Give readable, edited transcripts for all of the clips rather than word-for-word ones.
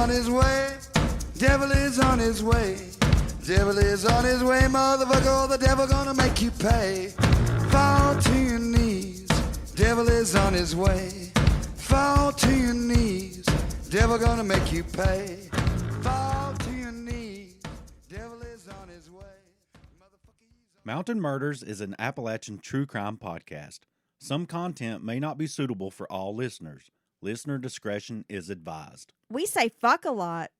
on his way. Devil is on his way. Devil is on his way, motherfucker. The devil gonna make you pay. Fall to your knees. Devil is on his way. Fall to your knees. Devil gonna make you pay. Fall to your knees. Devil is on his way. Mountain Murders is an Appalachian true crime podcast. Some content may not be suitable for all listeners. Listener discretion is advised. We say fuck a lot.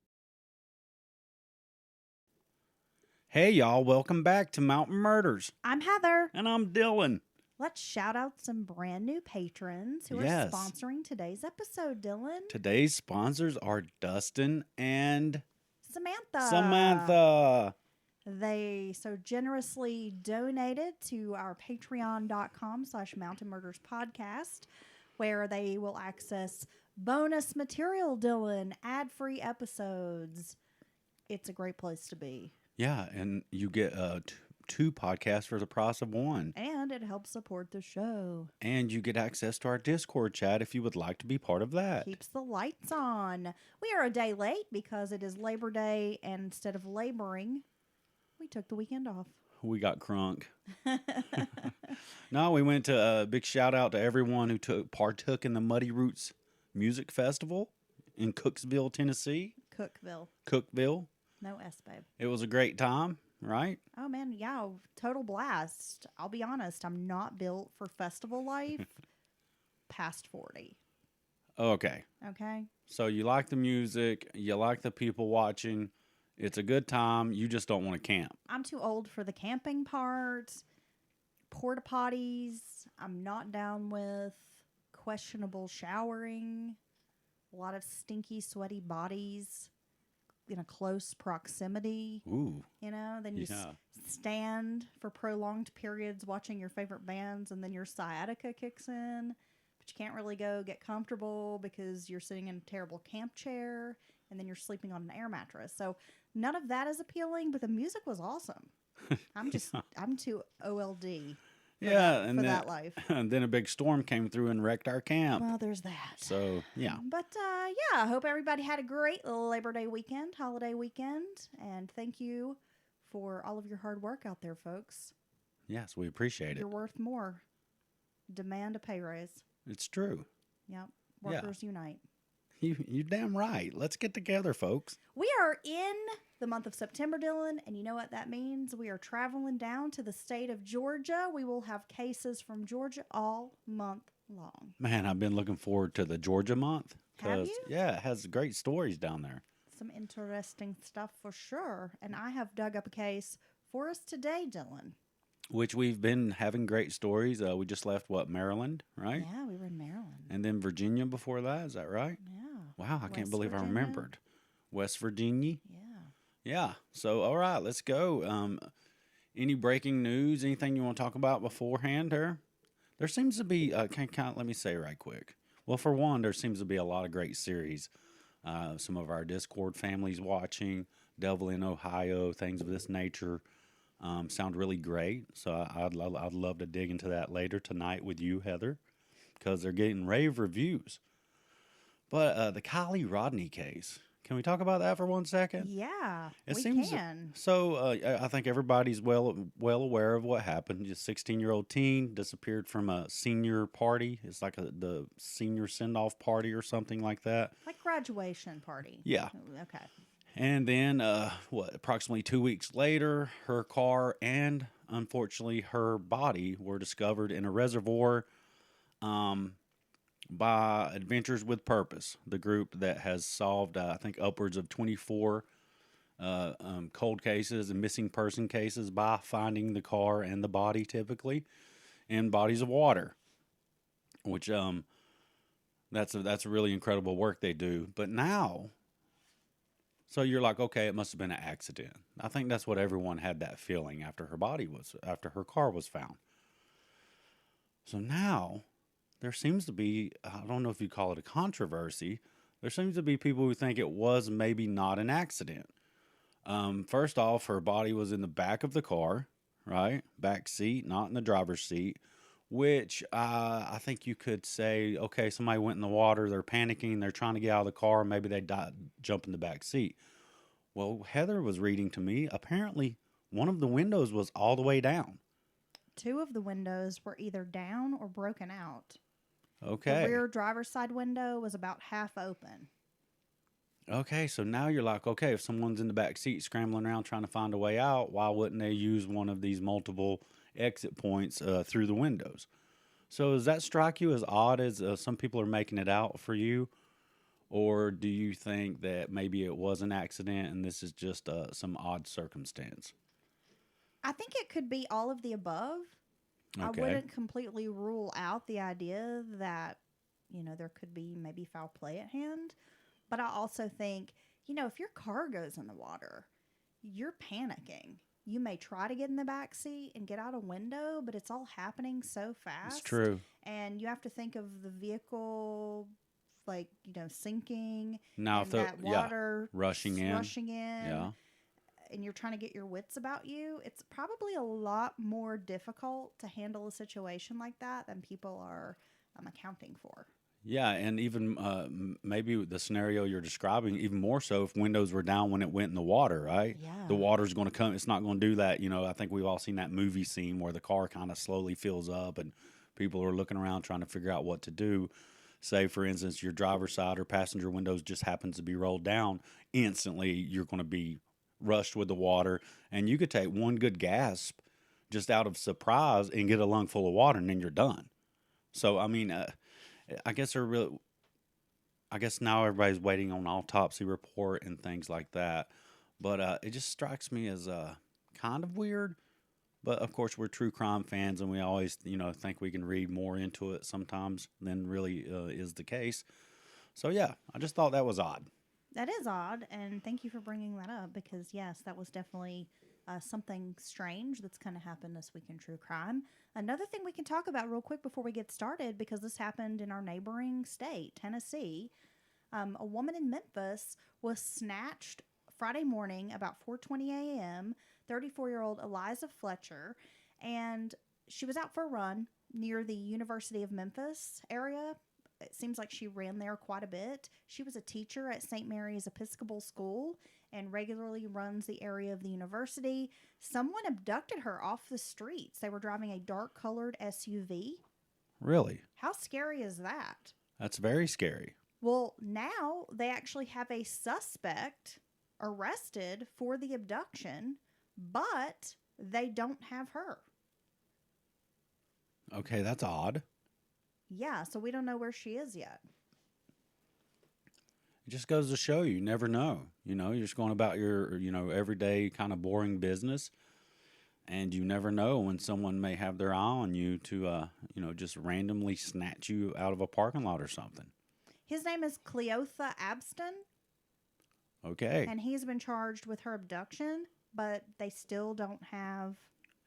Hey y'all, welcome back to Mountain Murders. I'm Heather. And I'm Dylan. Let's shout out some brand new patrons who are sponsoring today's episode, Dylan. Today's sponsors are Dustin and Samantha. They so generously donated to our patreon.com/Mountain Murders podcast, where they will access bonus material, Dylan, ad-free episodes. It's a great place to be. Yeah, and you get two podcasts for the price of one. And it helps support the show. And you get access to our Discord chat if you would like to be part of that. Keeps the lights on. We are a day late because it is Labor Day, and instead of laboring, we took the weekend off. We got crunk. No, we went to a big shout out to everyone who partook in the Muddy Roots Music Festival in Cooksville, Tennessee. Cookville. No S, babe. It was a great time, right? Oh, man, yeah, total blast. I'll be honest, I'm not built for festival life past 40. Okay. Okay? So you like the music, you like the people watching, it's a good time, you just don't want to camp. I'm too old for the camping part, porta potties, I'm not down with questionable showering, a lot of stinky, sweaty bodies in a close proximity. Ooh. You know, then you stand for prolonged periods watching your favorite bands, and then your sciatica kicks in, but you can't really go get comfortable because you're sitting in a terrible camp chair, and then you're sleeping on an air mattress. So none of that is appealing, but the music was awesome. I'm too OLD. For that life. And then a big storm came through and wrecked our camp. Well, there's that. So, yeah. But, I hope everybody had a great Labor Day weekend, holiday weekend. And thank you for all of your hard work out there, folks. Yes, we appreciate it. You're worth more. Demand a pay raise. It's true. Yep. Workers unite. You damn right. Let's get together, folks. We are in the month of September, Dylan, and you know what that means? We are traveling down to the state of Georgia. We will have cases from Georgia all month long. Man, I've been looking forward to the Georgia month. Have you? Yeah, it has great stories down there. Some interesting stuff for sure. And I have dug up a case for us today, Dylan. Which we've been having great stories. We just left, Maryland, right? Yeah, we were in Maryland. And then Virginia before that, is that right? Yeah. Wow, I can't believe I remembered. West Virginia? Yeah. Yeah. So, all right, let's go. Any breaking news, anything you want to talk about beforehand here? There seems to be, let me say right quick. Well, for one, there seems to be a lot of great series. Some of our Discord families watching, Devil in Ohio, things of this nature. Sound really great. So I'd love to dig into that later tonight with you, Heather, because they're getting rave reviews. But the Kylie Rodney case, can we talk about that for 1 second? Yeah, we can. So I think everybody's well aware of what happened. Just 16-year-old teen disappeared from a senior party. It's like the senior send-off party or something like that. Like graduation party. Yeah. Okay. And then, approximately 2 weeks later, her car and, unfortunately, her body were discovered in a reservoir by Adventures with Purpose, the group that has solved, I think, upwards of 24 cold cases and missing person cases by finding the car and the body, typically, in bodies of water, which that's a really incredible work they do. But now... So you're like, okay, it must have been an accident. I think that's what everyone had that feeling after after her car was found. So now there seems to be, I don't know if you call it a controversy, there seems to be people who think it was maybe not an accident. First off, her body was in the back of the car, right? Back seat, not in the driver's seat, which I think you could say, okay, somebody went in the water, they're panicking, they're trying to get out of the car, maybe they jump in the back seat. Well, Heather was reading to me, apparently one of the windows was all the way down. Two of the windows were either down or broken out. Okay. The rear driver's side window was about half open. Okay, so now you're like, okay, if someone's in the back seat scrambling around trying to find a way out, why wouldn't they use one of these multiple exit points through the windows? So does that strike you as odd as some people are making it out for you? Or do you think that maybe it was an accident and this is just some odd circumstance? I think it could be all of the above. Okay. I wouldn't completely rule out the idea that, there could be maybe foul play at hand. But I also think, if your car goes in the water, you're panicking. You may try to get in the back seat and get out a window, but it's all happening so fast. It's true. And you have to think of the vehicle, sinking. Now, and if that water rushing in. Yeah. And you're trying to get your wits about you, it's probably a lot more difficult to handle a situation like that than people are accounting for. Yeah, and even maybe the scenario you're describing, even more so if windows were down when it went in the water, right? Yeah. The water's going to come. It's not going to do that. I think we've all seen that movie scene where the car kind of slowly fills up and people are looking around trying to figure out what to do. Say, for instance, your driver's side or passenger windows just happens to be rolled down. Instantly, you're going to be rushed with the water. And you could take one good gasp just out of surprise and get a lung full of water, and then you're done. So, I mean... I guess now everybody's waiting on autopsy report and things like that. But it just strikes me as kind of weird. But of course, we're true crime fans, and we always, think we can read more into it sometimes than really is the case. So yeah, I just thought that was odd. That is odd, and thank you for bringing that up because yes, that was definitely something strange that's kind of happened this week in true crime. Another thing we can talk about real quick before we get started, because this happened in our neighboring state, Tennessee. A woman in Memphis was snatched Friday morning about 4:20 a.m., 34-year-old Eliza Fletcher, and she was out for a run near the University of Memphis area. It seems like she ran there quite a bit. She was a teacher at St. Mary's Episcopal School and regularly runs the area of the university. Someone abducted her off the streets. They were driving a dark-colored SUV. Really? How scary is that? That's very scary. Well, now they actually have a suspect arrested for the abduction, but they don't have her. Okay, that's odd. Yeah, so we don't know where she is yet. It just goes to show you never know. You're just going about your, everyday kind of boring business. And you never know when someone may have their eye on you to, just randomly snatch you out of a parking lot or something. His name is Cleotha Abston. Okay. And he's been charged with her abduction, but they still don't have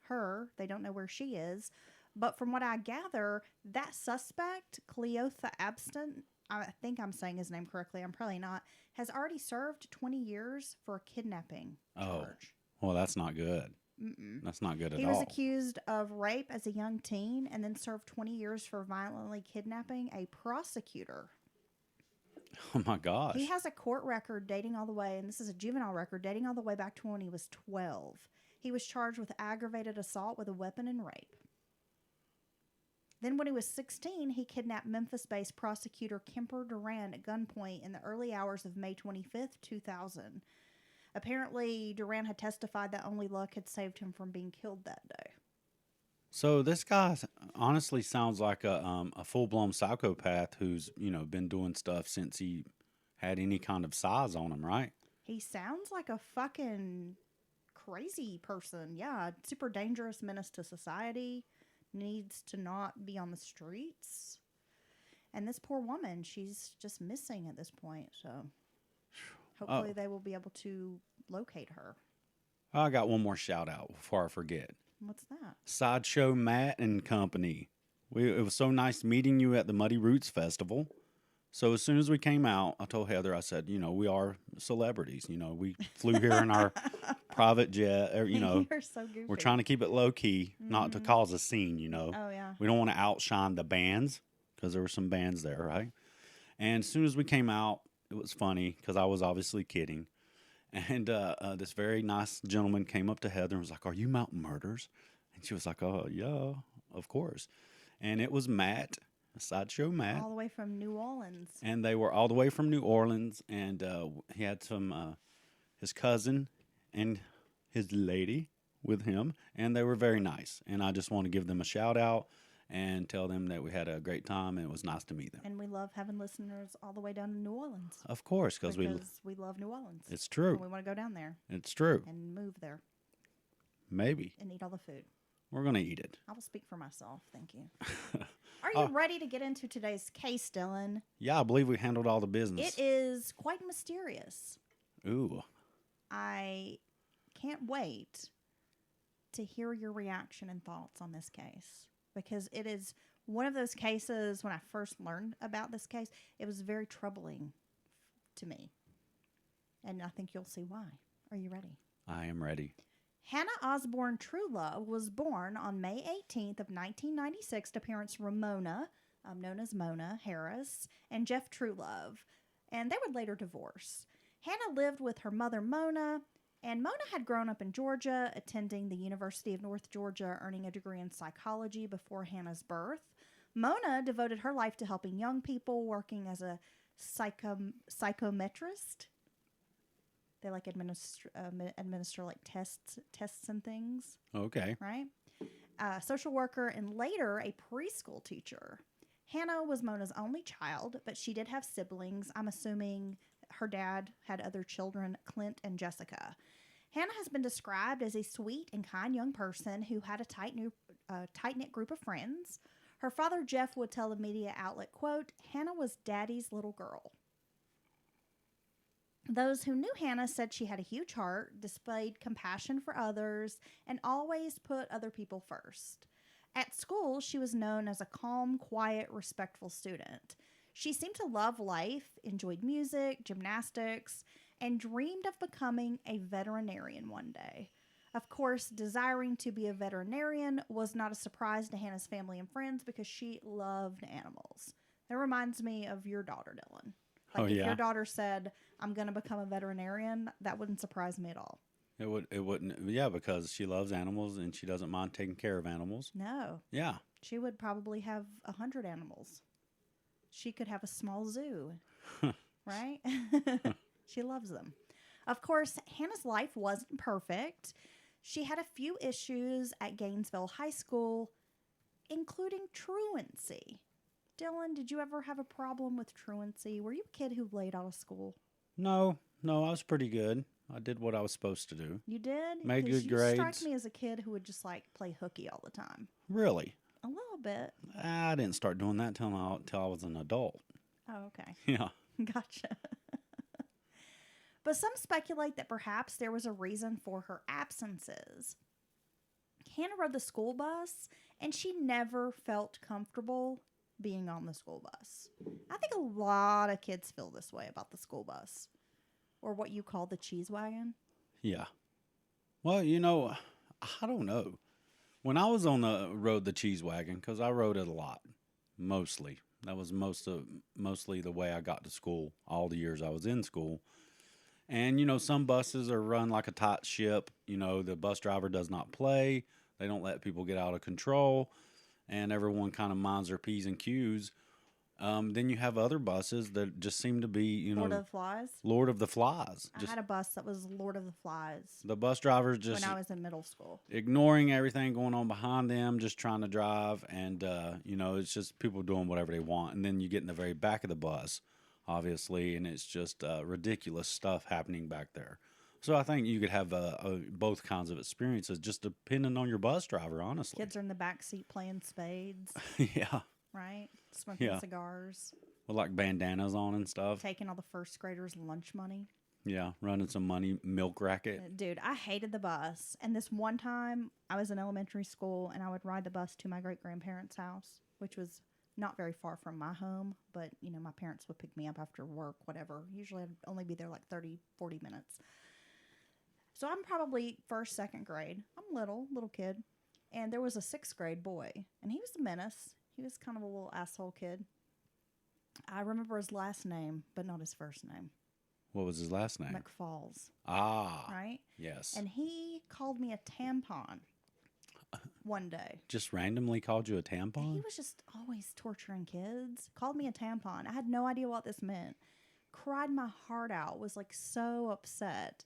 her. They don't know where she is. But from what I gather, that suspect, Cleotha Abston, I think I'm saying his name correctly, I'm probably not, has already served 20 years for a kidnapping charge. Well, that's not good. Mm-mm. That's not good at all. He was accused of rape as a young teen and then served 20 years for violently kidnapping a prosecutor. Oh, my gosh. He has a court record dating all the way, and this is a juvenile record, dating all the way back to when he was 12. He was charged with aggravated assault with a weapon and rape. Then when he was 16, he kidnapped Memphis-based prosecutor Kemper Duran at gunpoint in the early hours of May 25th, 2000. Apparently, Duran had testified that only luck had saved him from being killed that day. So this guy honestly sounds like a full-blown psychopath who's, been doing stuff since he had any kind of size on him, right? He sounds like a fucking crazy person. Yeah, super dangerous menace to society. Needs to not be on the streets. And this poor woman, she's just missing at this point. So hopefully they will be able to locate her. I got one more shout out before I forget. What's that? Sideshow Matt and Company. It was so nice meeting you at the Muddy Roots Festival. So as soon as we came out, I told Heather, I said, we are celebrities. We flew here in our private jet. Or, You're so goofy. we're trying to keep it low key, not to cause a scene. Oh, yeah. We don't want to outshine the bands because there were some bands there, right? And as soon as we came out, it was funny because I was obviously kidding. And this very nice gentleman came up to Heather and was like, "Are you Mountain Murders?" And she was like, "Oh, yeah, of course." And it was Matt. Sideshow Matt. All the way from New Orleans. And they were all the way from New Orleans, and he had his cousin and his lady with him, and they were very nice. And I just want to give them a shout out and tell them that we had a great time, and it was nice to meet them. And we love having listeners all the way down to New Orleans. Of course, because we love New Orleans. It's true. And we want to go down there. It's true. And move there. Maybe. And eat all the food. We're going to eat it. I will speak for myself. Thank you. Are you ready to get into today's case, Dylan? Yeah, I believe we handled all the business. It is quite mysterious. Ooh. I can't wait to hear your reaction and thoughts on this case, because it is one of those cases. When I first learned about this case, it was very troubling to me. And I think you'll see why. Are you ready? I am ready. Hannah Osborne Truelove was born on May 18th of 1996 to parents Ramona, known as Mona Harris, and Jeff Truelove, and they would later divorce. Hannah lived with her mother Mona, and Mona had grown up in Georgia, attending the University of North Georgia, earning a degree in psychology before Hannah's birth. Mona devoted her life to helping young people, working as a psychometrist. They like administer like tests and things. Okay. Right? Social worker and later a preschool teacher. Hannah was Mona's only child, but she did have siblings. I'm assuming her dad had other children, Clint and Jessica. Hannah has been described as a sweet and kind young person who had a tight-knit group of friends. Her father, Jeff, would tell the media outlet, quote, "Hannah was Daddy's little girl." Those who knew Hannah said she had a huge heart, displayed compassion for others, and always put other people first. At school, she was known as a calm, quiet, respectful student. She seemed to love life, enjoyed music, gymnastics, and dreamed of becoming a veterinarian one day. Of course, desiring to be a veterinarian was not a surprise to Hannah's family and friends because she loved animals. That reminds me of your daughter, Dylan. Like if your daughter said, "I'm going to become a veterinarian," that wouldn't surprise me at all. It wouldn't. Yeah, because she loves animals and she doesn't mind taking care of animals. No. Yeah. She would probably have 100 animals. She could have a small zoo. Right? She loves them. Of course, Hannah's life wasn't perfect. She had a few issues at Gainesville High School, including truancy. Dylan, did you ever have a problem with truancy? Were you a kid who laid out of school? No, I was pretty good. I did what I was supposed to do. You did? Made good You grades. strike me as a kid who would just like play hooky all the time. Really? A little bit. I didn't start doing that till I was an adult. Oh, okay. Yeah. Gotcha. But some speculate that perhaps there was a reason for her absences. Hannah rode the school bus, and she never felt comfortable being on the school bus. I think a lot of kids feel this way about the school bus, or what you call the cheese wagon. Yeah. Well, I don't know. When I was on the cheese wagon, because I rode it a lot, mostly. That was mostly the way I got to school all the years I was in school. And, some buses are run like a tight ship. The bus driver does not play. They don't let people get out of control. And everyone kind of minds their P's and Q's. Then you have other buses that just seem to be, Lord of the Flies? Lord of the Flies. I had a bus that was Lord of the Flies The bus drivers just when I was in middle school. ignoring everything going on behind them, just trying to drive. And, it's just people doing whatever they want. And then you get in the very back of the bus, obviously, and it's just ridiculous stuff happening back there. So I think you could have both kinds of experiences, just depending on your bus driver, honestly. Kids are in the back seat playing spades, Yeah. right? Smoking Yeah. cigars, With like bandanas on and stuff. taking all the first graders' lunch money. Yeah. Running some milk racket. Dude, I hated the bus. And this one time, I was in elementary school, and I would ride the bus to my great-grandparents' house, which was not very far from my home, but, my parents would pick me up after work, whatever. Usually I'd only be there like 30, 40 minutes. So I'm probably first, second grade. I'm little kid. And there was a 6th grade boy, and he was a menace. He was kind of a little asshole kid. I remember his last name, but not his first name. What was his last name? McFalls. Ah. Right? Yes. And he called me a tampon one day. Just randomly called you a He tampon? was just always torturing kids. Called me a tampon. I had no idea what this meant. Cried my heart out. Was like so upset.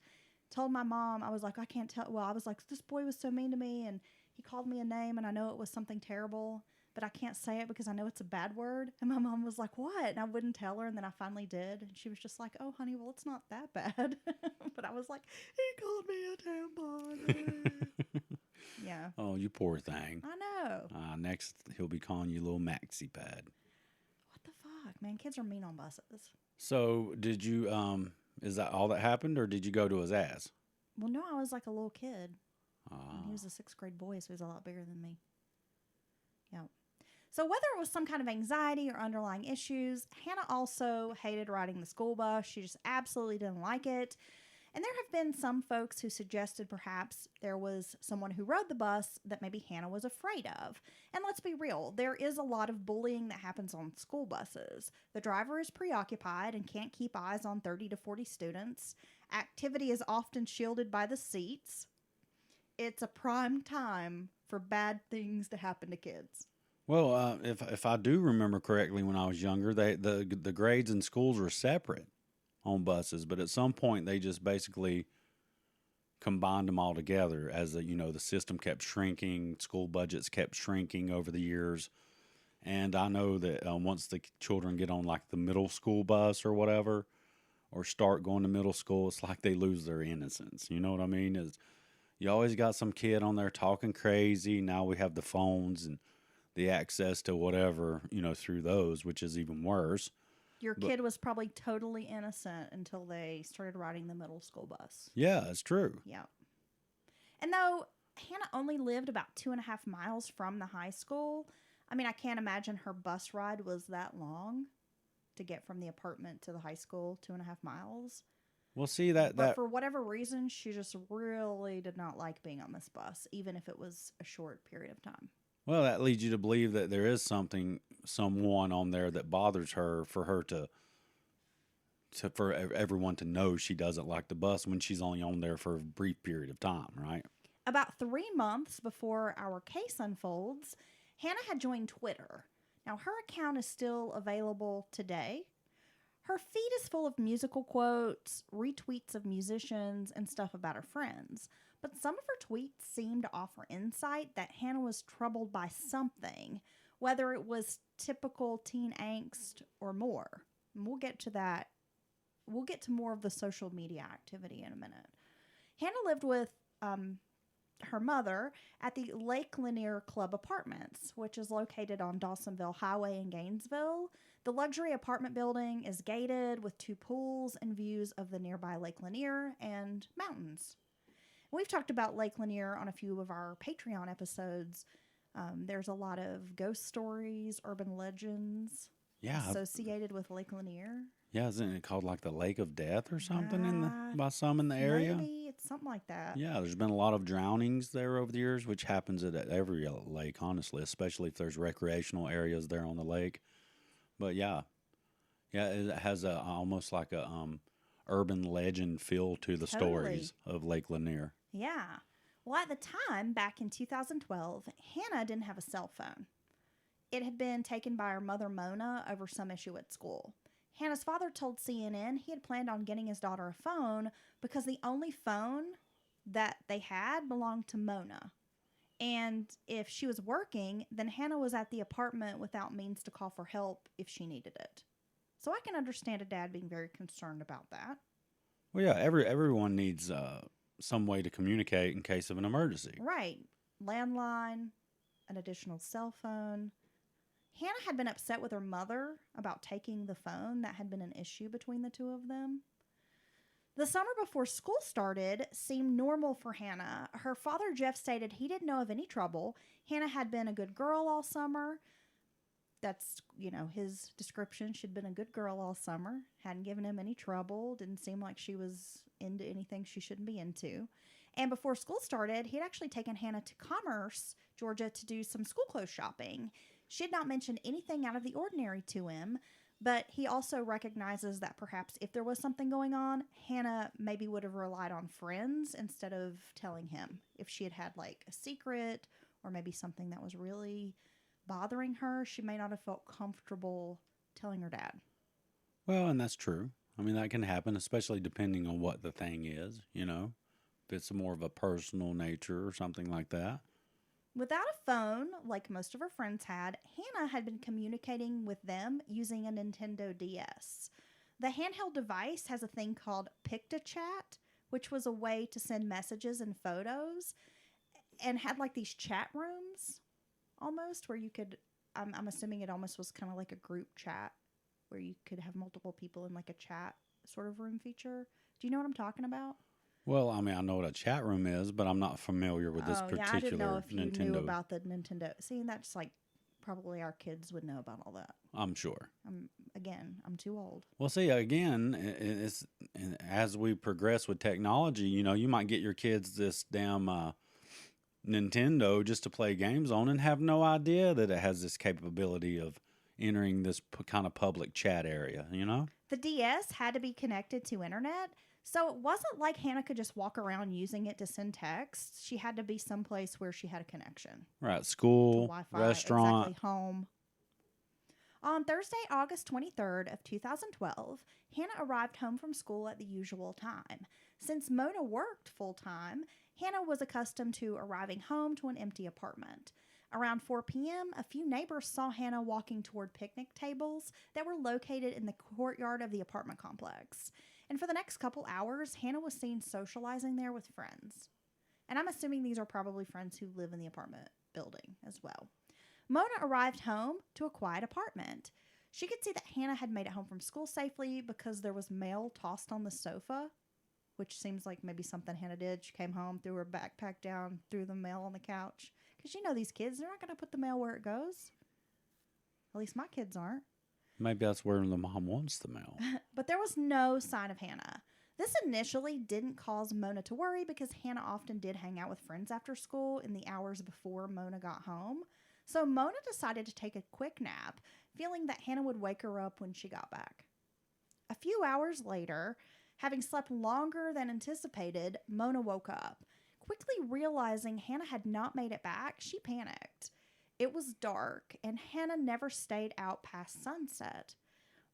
Told my mom, I was like, I can't tell. Well, I was like, this boy was so mean to me, and he called me a name, and I know it was something terrible, but I can't say it because I know it's a bad word. And my mom was like, what? And I wouldn't tell her, and then I finally did. And she was just like, oh, honey, well, it's not that bad. But I was like, he called me a tampon. Yeah. Oh, you poor thing. I know. Next, he'll be calling you little maxi pad. What the fuck, man? Kids are mean on buses. So, did you, is that all that happened, or did you go to his ass? Well, no, I was like a little kid. Ah. He was a 6th grade boy, so he was a lot bigger than me. Yeah. So whether it was some kind of anxiety or underlying issues, Hannah also hated riding the school bus. She just absolutely didn't like it. And there have been some folks who suggested perhaps there was someone who rode the bus that maybe Hannah was afraid of. And let's be real, there is a lot of bullying that happens on school buses. The driver is preoccupied and can't keep eyes on 30 to 40 students. Activity is often shielded by the seats. It's a prime time for bad things to happen to kids. Well, if I do remember correctly, when I was younger, the grades in schools were separate on buses, but at some point they just basically combined them all together as the system kept shrinking, school budgets kept shrinking over the years. And I know that once the children get on like the middle school bus or whatever, or start going to middle school, it's like they lose their innocence. You know what I mean? You always got some kid on there talking crazy. Now we have the phones and the access to whatever, through those, which is even worse. Your kid was probably totally innocent until they started riding the middle school bus. Yeah, it's true. Yeah. And though Hannah only lived about 2.5 miles from the high school, I mean, I can't imagine her bus ride was that long to get from the apartment to the high school, 2.5 miles. Well, see, But for whatever reason, she just really did not like being on this bus, even if it was a short period of time. Well, that leads you to believe that there is someone on there that bothers her for everyone to know she doesn't like the bus when she's only on there for a brief period of time, right? About 3 months before our case unfolds, Hannah had joined Twitter. Now, her account is still available today. Her feed is full of musical quotes, retweets of musicians, and stuff about her friends. But some of her tweets seem to offer insight that Hannah was troubled by something, whether it was typical teen angst or more. And we'll get to that. We'll get to more of the social media activity in a minute. Hannah lived with her mother at the Lake Lanier Club Apartments, which is located on Dawsonville Highway in Gainesville. The luxury apartment building is gated with 2 pools and views of the nearby Lake Lanier and mountains. We've talked about Lake Lanier on a few of our Patreon episodes. There's a lot of ghost stories, urban legends associated with Lake Lanier. Yeah, isn't it called like the Lake of Death or something by some in the area? Maybe it's something like that. Yeah, there's been a lot of drownings there over the years, which happens at every lake, honestly, especially if there's recreational areas there on the lake. But yeah, it has almost like a urban legend feel to the stories of Lake Lanier. Yeah. Well, at the time, back in 2012, Hannah didn't have a cell phone. It had been taken by her mother, Mona, over some issue at school. Hannah's father told CNN he had planned on getting his daughter a phone because the only phone that they had belonged to Mona. And if she was working, then Hannah was at the apartment without means to call for help if she needed it. So I can understand a dad being very concerned about that. Well, yeah, everyone needs some way to communicate in case of an emergency. Right. Landline, an additional cell phone. Hannah had been upset with her mother about taking the phone. That had been an issue between the two of them. The summer before school started seemed normal for Hannah. Her father, Jeff, stated he didn't know of any trouble. Hannah had been a good girl all summer. that's, his description. She'd been a good girl all summer, hadn't given him any trouble, didn't seem like she was into anything she shouldn't be into. And before school started, he had actually taken Hannah to Commerce, Georgia, to do some school clothes shopping. She had not mentioned anything out of the ordinary to him, but he also recognizes that perhaps if there was something going on, Hannah maybe would have relied on friends instead of telling him. If she had had like a secret or maybe something that was really bothering her, she may not have felt comfortable telling her dad. Well, and that's true. I mean, that can happen, especially depending on what the thing is, if it's more of a personal nature or something like that. Without a phone, like most of her friends had, Hannah had been communicating with them using a Nintendo DS. The handheld device has a thing called PictoChat, which was a way to send messages and photos, and had like these chat rooms almost where you could, I'm assuming it almost was kind of like a group chat where you could have multiple people in like a chat sort of room feature. Do you know what I'm talking about? Well, I mean, I know what a chat room is, but I'm not familiar with this particular I didn't know if you Nintendo. knew about the Nintendo. See, that's like probably our kids would know about all that. I'm sure. I'm too old. Well, see, again, as we progress with technology, you might get your kids this damn Nintendo just to play games on and have no idea that it has this capability of entering this kind of public chat area, The DS had to be connected to internet, so it wasn't like Hannah could just walk around using it to send texts. She had to be someplace where she had a connection. Right, school, Wi-Fi, restaurant. exactly, home. On Thursday, August 23rd of 2012, Hannah arrived home from school at the usual time. Since Mona worked full-time, Hannah was accustomed to arriving home to an empty apartment. Around 4 p.m., a few neighbors saw Hannah walking toward picnic tables that were located in the courtyard of the apartment complex. And for the next couple hours, Hannah was seen socializing there with friends. And I'm assuming these are probably friends who live in the apartment building as well. Mona arrived home to a quiet apartment. She could see that Hannah had made it home from school safely because there was mail tossed on the sofa, which seems like maybe something Hannah did. She came home, threw her backpack down, threw the mail on the couch. Because these kids, they're not going to put the mail where it goes. At least my kids aren't. Maybe that's where the mom wants the mail. But there was no sign of Hannah. This initially didn't cause Mona to worry because Hannah often did hang out with friends after school in the hours before Mona got home. So Mona decided to take a quick nap, feeling that Hannah would wake her up when she got back. A few hours later, having slept longer than anticipated, Mona woke up. Quickly realizing Hannah had not made it back, she panicked. It was dark, and Hannah never stayed out past sunset.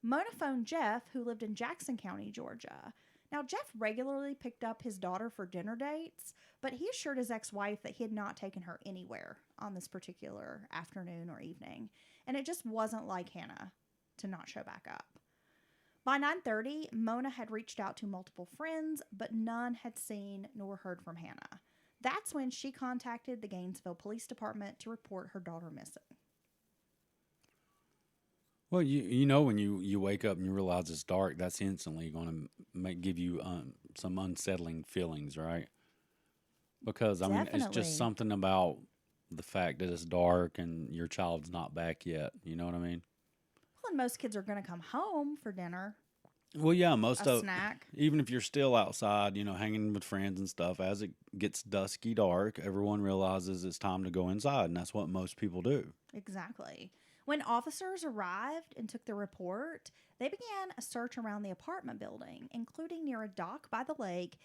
Mona phoned Jeff, who lived in Jackson County, Georgia. Now, Jeff regularly picked up his daughter for dinner dates, but he assured his ex-wife that he had not taken her anywhere on this particular afternoon or evening, and it just wasn't like Hannah to not show back up. By 9:30, Mona had reached out to multiple friends, but none had seen nor heard from Hannah. That's when she contacted the Gainesville Police Department to report her daughter missing. Well, when you wake up and you realize it's dark, that's instantly going to give you some unsettling feelings, right? Because, I mean, it's Definitely. just something about the fact that it's dark and your child's not back yet. You know what I mean? Well, and most kids are going to come home for dinner, Well, yeah, most a of snack. even if you're still outside, hanging with friends and stuff, as it gets dusky dark, everyone realizes it's time to go inside, and that's what most people do. Exactly. When officers arrived and took the report, they began a search around the apartment building, including near a dock by the lake,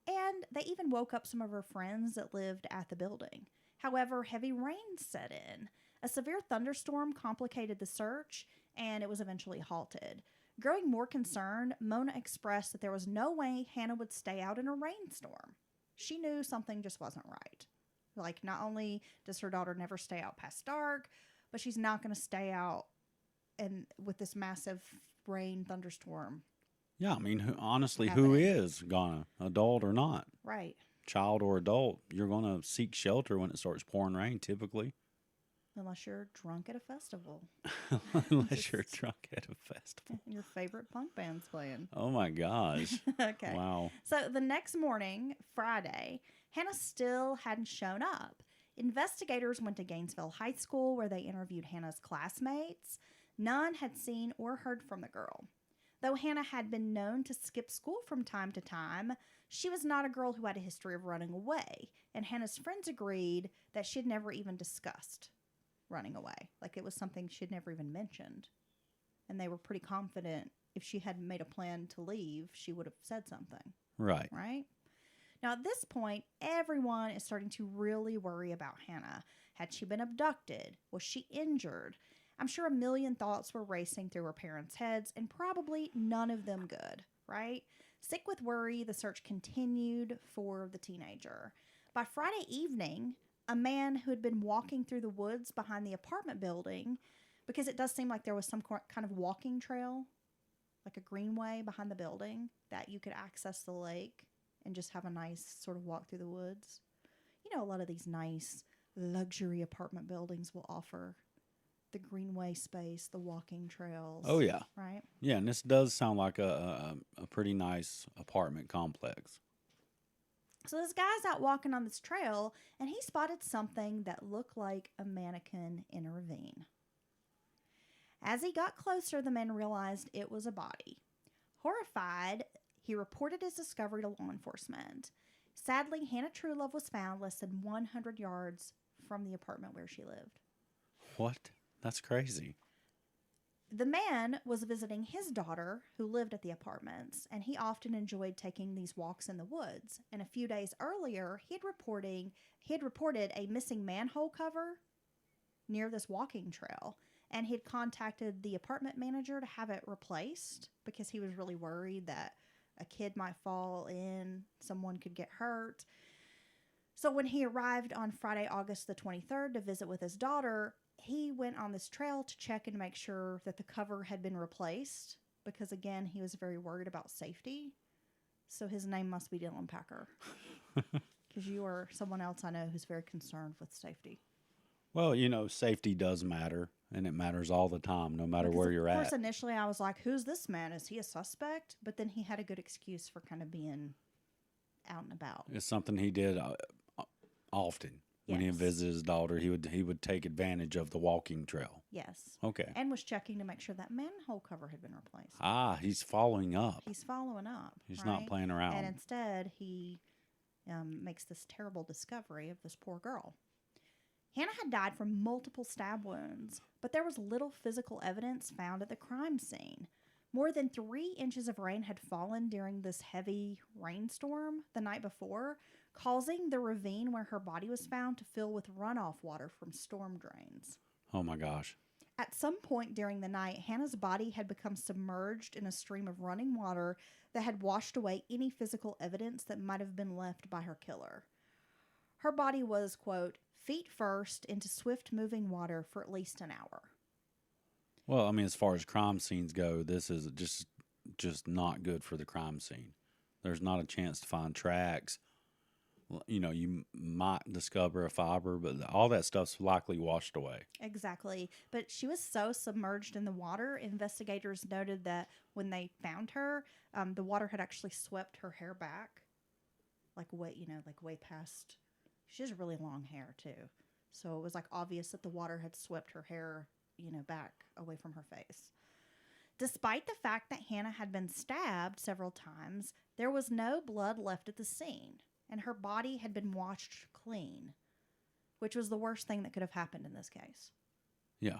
and they even woke up some of her friends that lived at the building. However, heavy rain set in. A severe thunderstorm complicated the search, and it was eventually halted. Growing more concerned, Mona expressed that there was no way Hannah would stay out in a rainstorm. She knew something just wasn't right. Like, not only does her daughter never stay out past dark, but she's not going to stay out and with this massive rain thunderstorm. Yeah, I mean, honestly, Happening. who is gonna, adult or not, Right. child or adult, you're gonna seek shelter when it starts pouring rain, typically, Unless you're drunk at a festival unless you're drunk at a festival. and your favorite punk band's playing. Oh my gosh! Okay. Wow. So the next morning, Friday, Hannah still hadn't shown up. Investigators went to Gainesville High School where they interviewed Hannah's classmates. None had seen or heard from the girl. Though Hannah had been known to skip school from time to time, she was not a girl who had a history of running away, and Hannah's friends agreed that she had never even discussed running away. Like it was something she'd never even mentioned. And they were pretty confident if she had made a plan to leave, she would have said something. Right. Right? Now, at this point, everyone is starting to really worry about Hannah. Had she been abducted? Was she injured? I'm sure a million thoughts were racing through her parents' heads, and probably none of them good, right? Sick with worry, the search continued for the teenager. By Friday evening, a man who had been walking through the woods behind the apartment building, because it does seem like there was some kind of walking trail, like a greenway behind the building, that you could access the lake and just have a nice sort of walk through the woods. You know, a lot of these nice luxury apartment buildings will offer the greenway space, the walking trails. Oh, yeah. Right? Yeah, and this does sound like a pretty nice apartment complex. So this guy's out walking on this trail, and he spotted something that looked like a mannequin in a ravine. As he got closer, the man realized it was a body. Horrified, he reported his discovery to law enforcement. Sadly, Hannah Truelove was found less than 100 yards from the apartment where she lived. What? That's crazy. The man was visiting his daughter, who lived at the apartments, and he often enjoyed taking these walks in the woods. And a few days earlier, he had reported a missing manhole cover near this walking trail, and he had contacted the apartment manager to have it replaced because he was really worried that a kid might fall in, someone could get hurt. So when he arrived on Friday, August the 23rd to visit with his daughter, he went on this trail to check and make sure that the cover had been replaced because, again, he was very worried about safety. So his name must be Dylan Packer because you are someone else I know who's very concerned with safety. Well, you know, safety does matter, and it matters all the time, no matter Because where you're Of course, at. initially I was like, who's this man? Is he a suspect? But then he had a good excuse for kind of being out and about. It's something he did often. When he Yes. visited his daughter, he would take advantage of the walking trail. Yes. Okay. And was checking to make sure that manhole cover had been replaced. Ah, he's following up. He's following up. He's not right? playing around. And instead, he makes this terrible discovery of this poor girl. Hannah had died from multiple stab wounds, but there was little physical evidence found at the crime scene. More than 3 inches of rain had fallen during this heavy rainstorm the night before, causing the ravine where her body was found to fill with runoff water from storm drains. Oh my gosh. At some point during the night, Hannah's body had become submerged in a stream of running water that had washed away any physical evidence that might have been left by her killer. Her body was, quote, feet first into swift-moving water for at least an hour. Well, I mean, as far as crime scenes go, this is just not good for the crime scene. There's not a chance to find tracks. You know, you might discover a fiber, but all that stuff's likely washed away. Exactly. But she was so submerged in the water, investigators noted that when they found her, the water had actually swept her hair back, like way past. She has really long hair too, so it was like obvious that the water had swept her hair, back away from her face. Despite the fact that Hannah had been stabbed several times, there was no blood left at the scene, and her body had been washed clean, which was the worst thing that could have happened in this case. Yeah,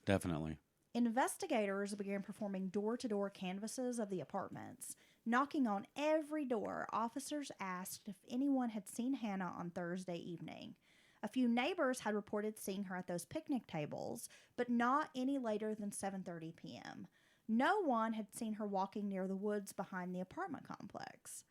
definitely. Investigators began performing door-to-door canvasses of the apartments. Knocking on every door, officers asked if anyone had seen Hannah on Thursday evening. A few neighbors had reported seeing her at those picnic tables, but not any later than 7:30 p.m. No one had seen her walking near the woods behind the apartment complex.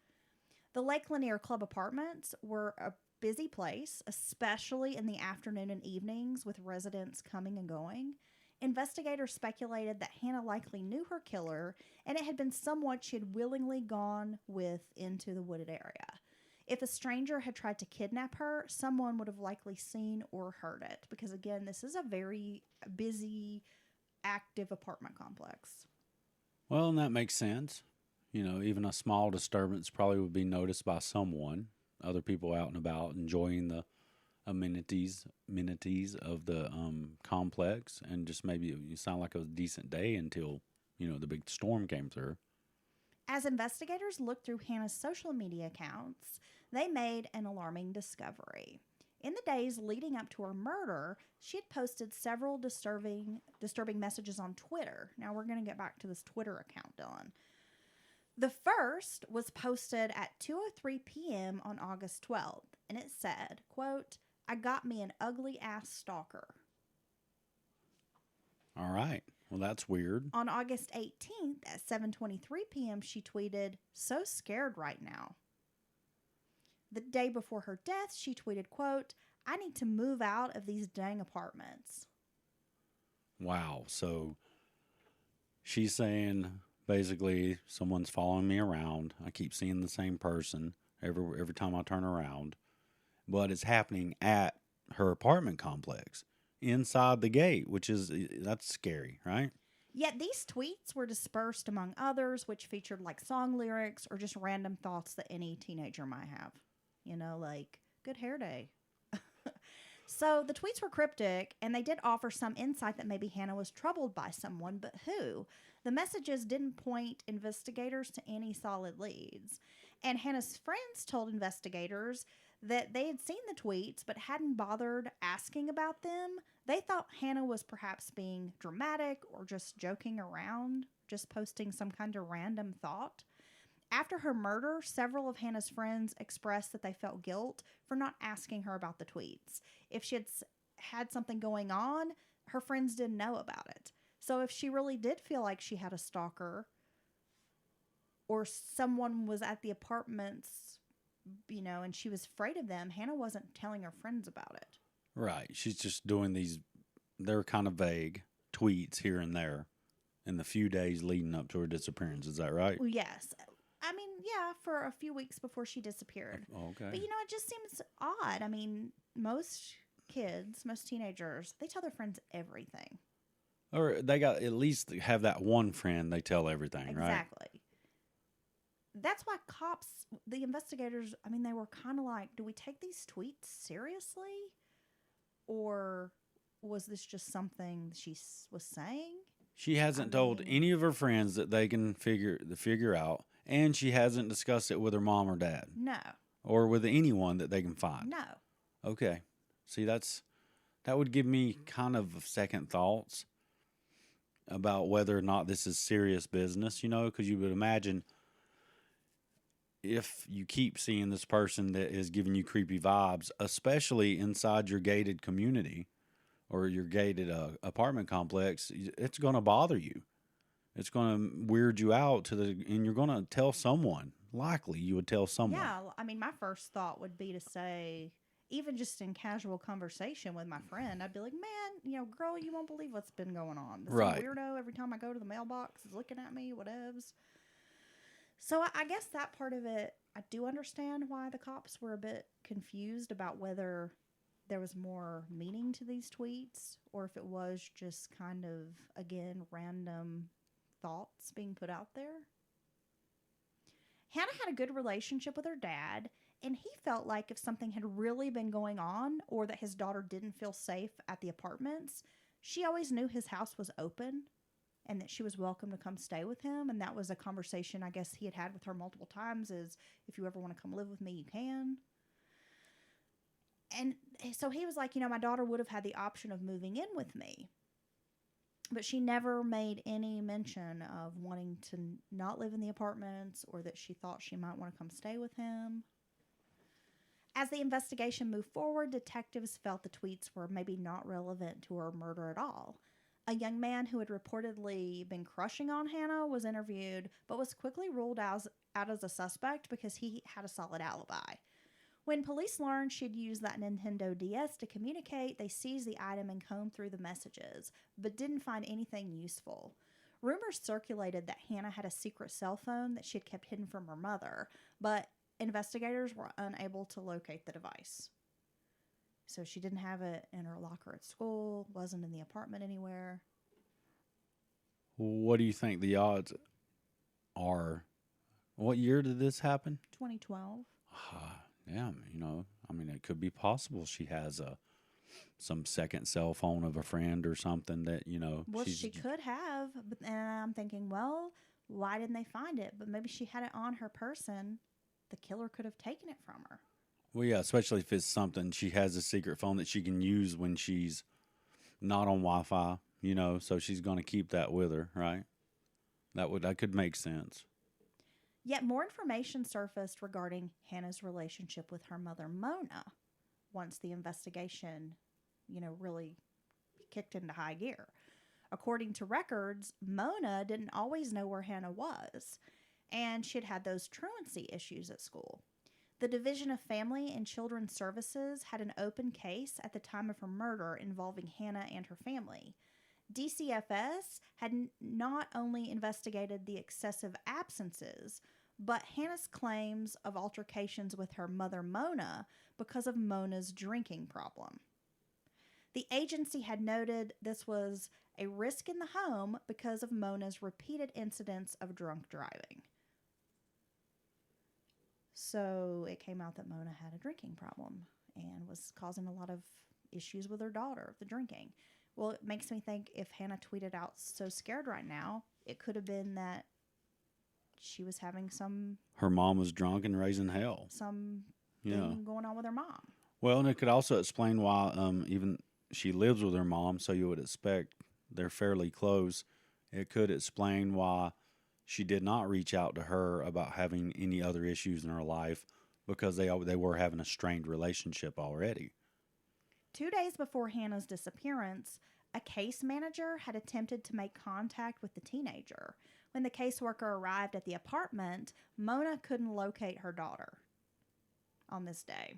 The Lake Lanier Club apartments were a busy place, especially in the afternoon and evenings with residents coming and going. Investigators speculated that Hannah likely knew her killer, and it had been someone she had willingly gone with into the wooded area. If a stranger had tried to kidnap her, someone would have likely seen or heard it, because again, this is a very busy, active apartment complex. Well, and that makes sense. You know, even a small disturbance probably would be noticed by someone, other people out and about enjoying the amenities of the complex, and just maybe you sound like it was a decent day until the big storm came through. As investigators looked through Hannah's social media accounts, they made an alarming discovery. In the days leading up to her murder, she had posted several disturbing messages on Twitter. Now we're going to get back to this Twitter account, Dylan. The first was posted at 2:03 p.m. on August 12th, and it said, quote, "I got me an ugly ass stalker." All right. Well, that's weird. On August 18th at 7:23 p.m., she tweeted, "So scared right now." The day before her death, she tweeted, quote, "I need to move out of these dang apartments." Wow. So she's saying basically someone's following me around. I keep seeing the same person every time I turn around, but it's happening at her apartment complex inside the gate, that's scary, right? Yet these tweets were dispersed among others, which featured like song lyrics or just random thoughts that any teenager might have. Like, good hair day. So the tweets were cryptic, and they did offer some insight that maybe Hannah was troubled by someone, but who? The messages didn't point investigators to any solid leads. And Hannah's friends told investigators that they had seen the tweets but hadn't bothered asking about them. They thought Hannah was perhaps being dramatic or just joking around, just posting some kind of random thought. After her murder, several of Hannah's friends expressed that they felt guilt for not asking her about the tweets. If she had something going on, her friends didn't know about it. So if she really did feel like she had a stalker or someone was at the apartments, and she was afraid of them, Hannah wasn't telling her friends about it. Right. She's just doing they're kind of vague tweets here and there in the few days leading up to her disappearance. Is that right? Well, yes. I mean, yeah, for a few weeks before she disappeared. Okay. But, it just seems odd. I mean, most teenagers, they tell their friends everything. Or they got at least have that one friend they tell everything, right? Exactly. That's why the investigators, they were kind of like, do we take these tweets seriously? Or was this just something she was saying? She hasn't told any of her friends that they can figure out, and she hasn't discussed it with her mom or dad. No. Or with anyone that they can find. No. Okay. See, that would give me kind of second thoughts about whether or not this is serious business, because you would imagine if you keep seeing this person that is giving you creepy vibes, especially inside your gated community or your gated apartment complex, it's going to bother you. It's going to weird you out and you're going to tell someone. Likely you would tell someone. Yeah, my first thought would be to say, even just in casual conversation with my friend, I'd be like, man, girl, you won't believe what's been going on. This right. Weirdo every time I go to the mailbox is looking at me, whatevs. So I guess that part of it, I do understand why the cops were a bit confused about whether there was more meaning to these tweets or if it was just kind of, again, random thoughts being put out there. Hannah had a good relationship with her dad, and he felt like if something had really been going on or that his daughter didn't feel safe at the apartments, she always knew his house was open and that she was welcome to come stay with him. And that was a conversation I guess he had with her multiple times is, if you ever want to come live with me, you can. And so he was like, my daughter would have had the option of moving in with me. But she never made any mention of wanting to not live in the apartments or that she thought she might want to come stay with him. As the investigation moved forward, detectives felt the tweets were maybe not relevant to her murder at all. A young man who had reportedly been crushing on Hannah was interviewed, but was quickly ruled out as a suspect because he had a solid alibi. When police learned she'd used that Nintendo DS to communicate, they seized the item and combed through the messages, but didn't find anything useful. Rumors circulated that Hannah had a secret cell phone that she had kept hidden from her mother, but investigators were unable to locate the device. So she didn't have it in her locker at school, wasn't in the apartment anywhere. What do you think the odds are? What year did this happen? 2012. Yeah, I mean, it could be possible she has some second cell phone of a friend or something that Well, she could have, but and I'm thinking, well, why didn't they find it? But maybe she had it on her person. The killer could have taken it from her. Well, yeah, especially if it's something she has a secret phone that she can use when she's not on Wi-Fi. So she's going to keep that with her, right? That could make sense. Yet more information surfaced regarding Hannah's relationship with her mother, Mona, once the investigation, really kicked into high gear. According to records, Mona didn't always know where Hannah was, and she'd had those truancy issues at school. The Division of Family and Children's Services had an open case at the time of her murder involving Hannah and her family. DCFS had not only investigated the excessive absences, but Hannah's claims of altercations with her mother, Mona, because of Mona's drinking problem. The agency had noted this was a risk in the home because of Mona's repeated incidents of drunk driving. So it came out that Mona had a drinking problem and was causing a lot of issues with her daughter, the drinking. Well, it makes me think if Hannah tweeted out so scared right now, it could have been that she was having her mom was drunk and raising hell. Thing going on with her mom. Well, and it could also explain why even she lives with her mom, so you would expect they're fairly close. It could explain why she did not reach out to her about having any other issues in her life, because they were having a strained relationship already. 2 days before Hannah's disappearance, a case manager had attempted to make contact with the teenager. When the caseworker arrived at the apartment, Mona couldn't locate her daughter on this day.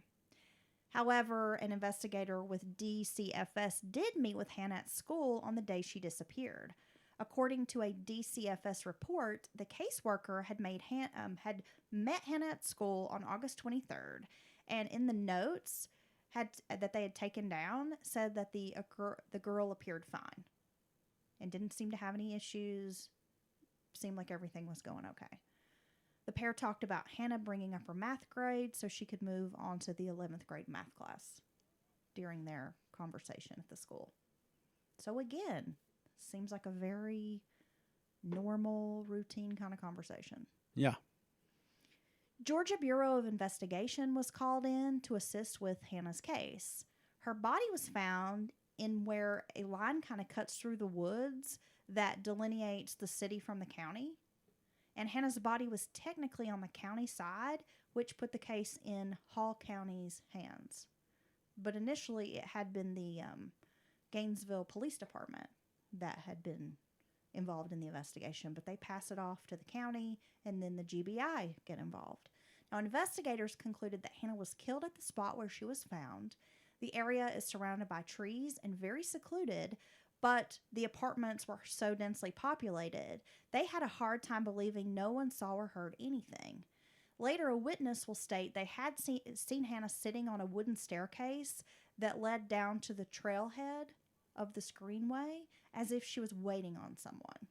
However, an investigator with DCFS did meet with Hannah at school on the day she disappeared. According to a DCFS report, the caseworker had met Hannah at school on August 23rd, and in the notes that they had taken down said that the girl appeared fine and didn't seem to have any issues. Seemed like everything was going okay. The pair talked about Hannah bringing up her math grade so she could move on to the 11th grade math class during their conversation at the school. So again, seems like a very normal, routine kind of conversation. Yeah. Georgia Bureau of Investigation was called in to assist with Hannah's case. Her body was found in where a line kind of cuts through the woods that delineates the city from the county. And Hannah's body was technically on the county side, which put the case in Hall County's hands. But initially, it had been the Gainesville Police Department that had been involved in the investigation, but they pass it off to the county, and then the GBI get involved. Now, investigators concluded that Hannah was killed at the spot where she was found. The area is surrounded by trees and very secluded, but the apartments were so densely populated, they had a hard time believing no one saw or heard anything. Later, a witness will state they had seen Hannah sitting on a wooden staircase that led down to the trailhead of the screenway as if she was waiting on someone.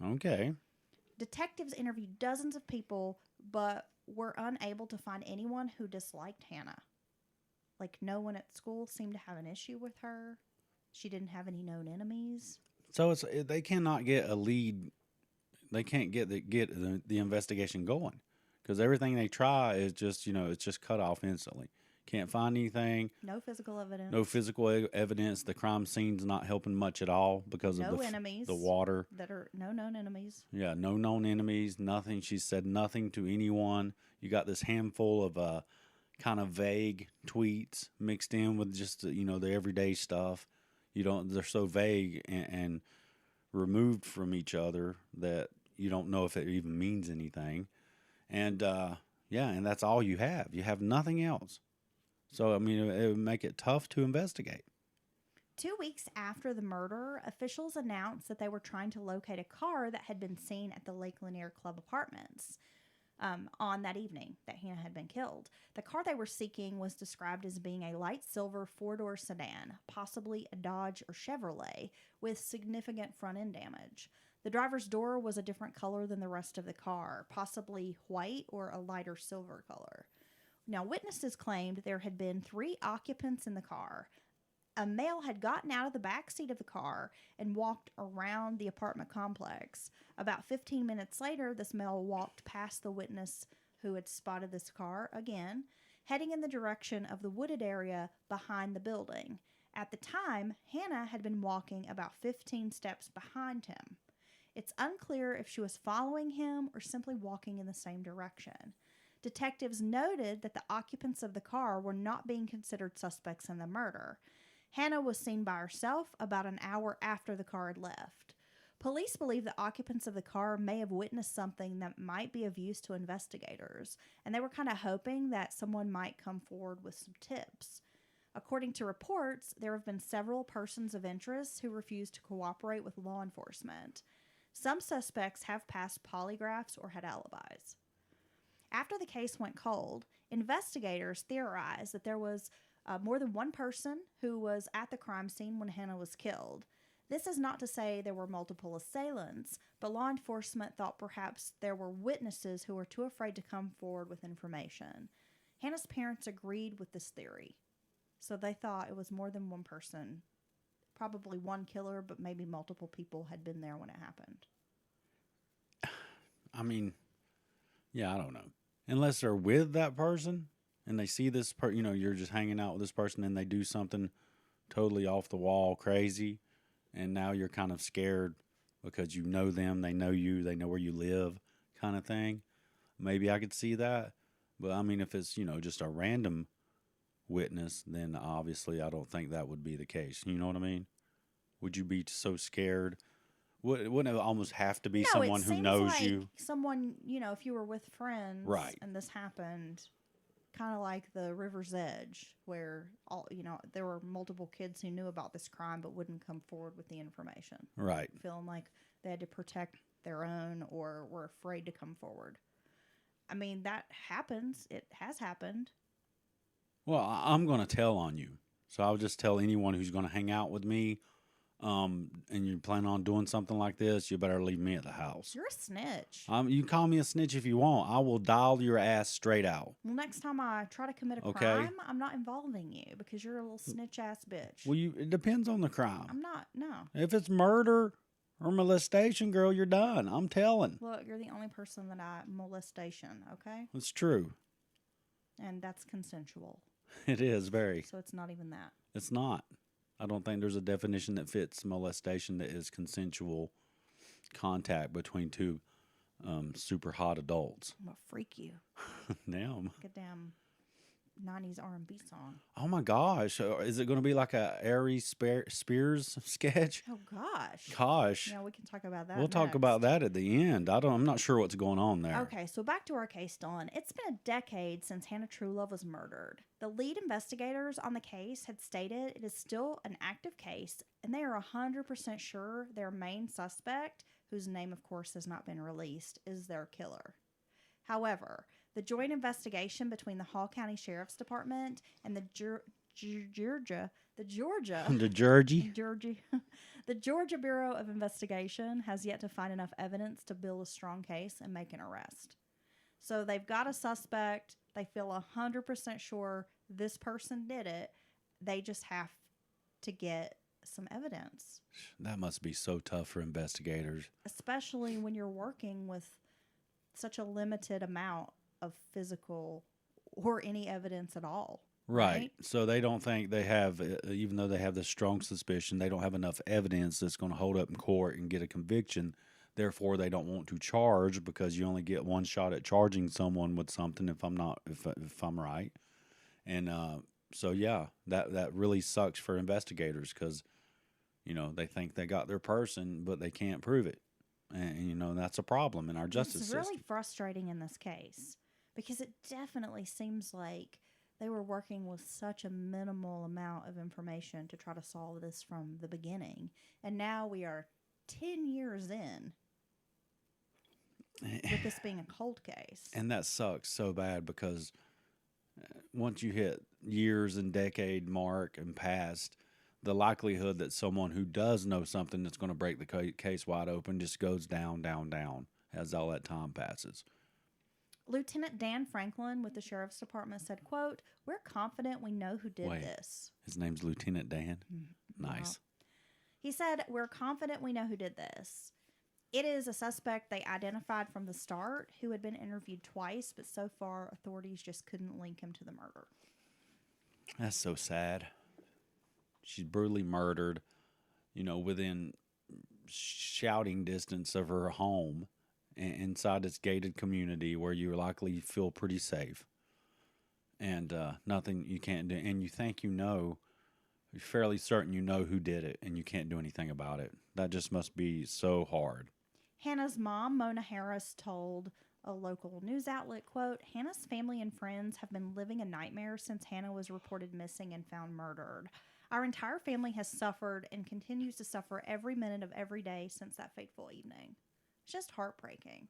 Okay. Detectives interviewed dozens of people, but were unable to find anyone who disliked Hannah. Like, no one at school seemed to have an issue with her. She didn't have any known enemies. So they cannot get a lead. They can't get the investigation going, because everything they try is just it's just cut off instantly. Can't find anything. No physical evidence. No physical evidence. The crime scene's not helping much at all because of the water. That are no known enemies. Yeah, no known enemies. Nothing. She said nothing to anyone. You got this handful of kind of vague tweets mixed in with just the everyday stuff. They're so vague and removed from each other that you don't know if it even means anything. And and that's all you have. You have nothing else. So, I mean, it would make it tough to investigate. 2 weeks after the murder, officials announced that they were trying to locate a car that had been seen at the Lake Lanier Club Apartments on that evening that Hannah had been killed. The car they were seeking was described as being a light silver four-door sedan, possibly a Dodge or Chevrolet, with significant front-end damage. The driver's door was a different color than the rest of the car, possibly white or a lighter silver color. Now, witnesses claimed there had been 3 occupants in the car. A male had gotten out of the back seat of the car and walked around the apartment complex. About 15 minutes later, this male walked past the witness who had spotted this car again, heading in the direction of the wooded area behind the building. At the time, Hannah had been walking about 15 steps behind him. It's unclear if she was following him or simply walking in the same direction. Detectives noted that the occupants of the car were not being considered suspects in the murder. Hannah was seen by herself about an hour after the car had left. Police believe the occupants of the car may have witnessed something that might be of use to investigators, and they were kind of hoping that someone might come forward with some tips. According to reports, there have been several persons of interest who refused to cooperate with law enforcement. Some suspects have passed polygraphs or had alibis. After the case went cold, investigators theorized that there was more than one person who was at the crime scene when Hannah was killed. This is not to say there were multiple assailants, but law enforcement thought perhaps there were witnesses who were too afraid to come forward with information. Hannah's parents agreed with this theory, so they thought it was more than one person, probably one killer, but maybe multiple people had been there when it happened. I mean, yeah, I don't know. Unless they're with that person and they see this you're just hanging out with this person and they do something totally off the wall crazy, and now you're kind of scared because you know them, they know you, they know where you live, kind of thing. Maybe I could see that. But I mean, if it's, just a random witness, then obviously I don't think that would be the case. You know what I mean? Would you be so scared? Wouldn't it almost have to be someone who knows you? Someone, if you were with friends, right, and this happened, kind of like the River's Edge, where there were multiple kids who knew about this crime but wouldn't come forward with the information. Right. Feeling like they had to protect their own or were afraid to come forward. I mean, that happens. It has happened. Well, I'm going to tell on you. So I'll just tell anyone who's going to hang out with me, and you plan on doing something like this, you better leave me at the house. You're a snitch. You can call me a snitch if you want. I will dial your ass straight out. Well, next time I try to commit a crime, I'm not involving you because you're a little snitch-ass bitch. Well, it depends on the crime. I'm not, no. If it's murder or molestation, girl, you're done. I'm telling. Look, you're the only person that I molestation, okay? It's true. And that's consensual. It is, very. So it's not even that. It's not. I don't think there's a definition that fits molestation that is consensual contact between two super hot adults. I'm gonna freak you. Damn. Like a damn 90s R&B song. Oh my gosh. Is it going to be like a Ari Spears sketch? Oh gosh. Gosh. Yeah, we can talk about that. We'll talk about that at the end. I'm not sure what's going on there. Okay, so back to our case, Dawn. It's been a decade since Hannah Truelove was murdered. The lead investigators on the case had stated it is still an active case, and they are 100% sure their main suspect, whose name of course has not been released, is their killer. However, the joint investigation between the Hall County Sheriff's Department and the Georgia Bureau of Investigation has yet to find enough evidence to build a strong case and make an arrest. So they've got a suspect. They feel 100% sure this person did it. They just have to get some evidence. That must be so tough for investigators. Especially when you're working with such a limited amount of physical or any evidence at all. Right. So they don't think they have, even though they have this strong suspicion, they don't have enough evidence that's going to hold up in court and get a conviction. Therefore, they don't want to charge because you only get one shot at charging someone with something. If I'm right, and so yeah, that really sucks for investigators because they think they got their person, but they can't prove it, and that's a problem in our justice system. It's really frustrating in this case because it definitely seems like they were working with such a minimal amount of information to try to solve this from the beginning, and now we are 10 years in with this being a cold case. And that sucks so bad because once you hit years and decade mark and past, the likelihood that someone who does know something that's going to break the case wide open just goes down, down, down as all that time passes. Lieutenant Dan Franklin with the Sheriff's Department said, quote, "We're confident we know who did Wait. this." His name's Lieutenant Dan. Nice. He said, "We're confident we know who did this. It is a suspect they identified from the start who had been interviewed twice, but so far authorities just couldn't link him to the murder." That's so sad. She's brutally murdered, within shouting distance of her home inside this gated community where you likely feel pretty safe. And nothing you can't do. And you think you're fairly certain you know who did it, and you can't do anything about it. That just must be so hard. Hannah's mom, Mona Harris, told a local news outlet, quote, "Hannah's family and friends have been living a nightmare since Hannah was reported missing and found murdered. Our entire family has suffered and continues to suffer every minute of every day since that fateful evening." It's just heartbreaking.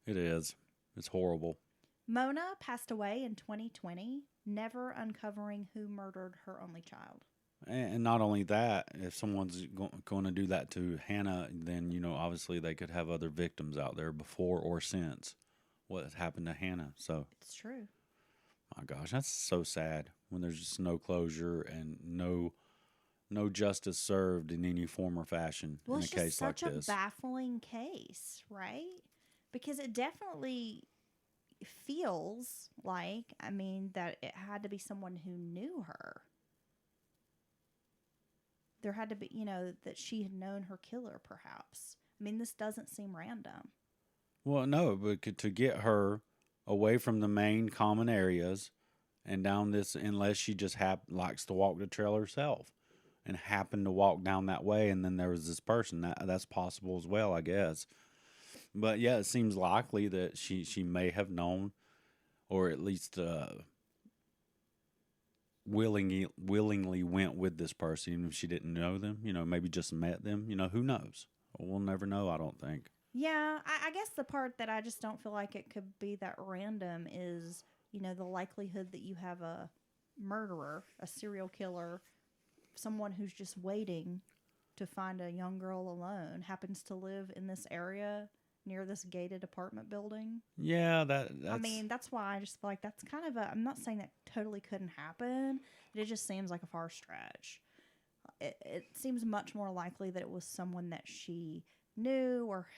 It is. It's horrible. Mona passed away in 2020, never uncovering who murdered her only child. And not only that, if someone's going to do that to Hannah, then, obviously they could have other victims out there before or since what happened to Hannah. So, It's true. my gosh, that's so sad when there's just no closure and no justice served in any form or fashion Well, in a it's just case like such a this. baffling case, right? Because it definitely feels like, that it had to be someone who knew her. There had to be, that she had known her killer, perhaps. This doesn't seem random. Well, no, but to get her away from the main common areas and down this, unless she just likes to walk the trail herself and happened to walk down that way, and then there was this person, that's possible as well, I guess. But yeah, it seems likely that she may have known, or at least willingly went with this person, even if she didn't know them. Maybe just met them. Who knows? We'll never know, I don't think. Yeah, I guess the part that I just don't feel like it could be that random is, the likelihood that you have a murderer, a serial killer, someone who's just waiting to find a young girl alone, happens to live in this area near this gated apartment building. Yeah, that's... that's why I just feel like that's kind of I'm not saying that totally couldn't happen. It just seems like a far stretch. It seems much more likely that it was someone that she knew or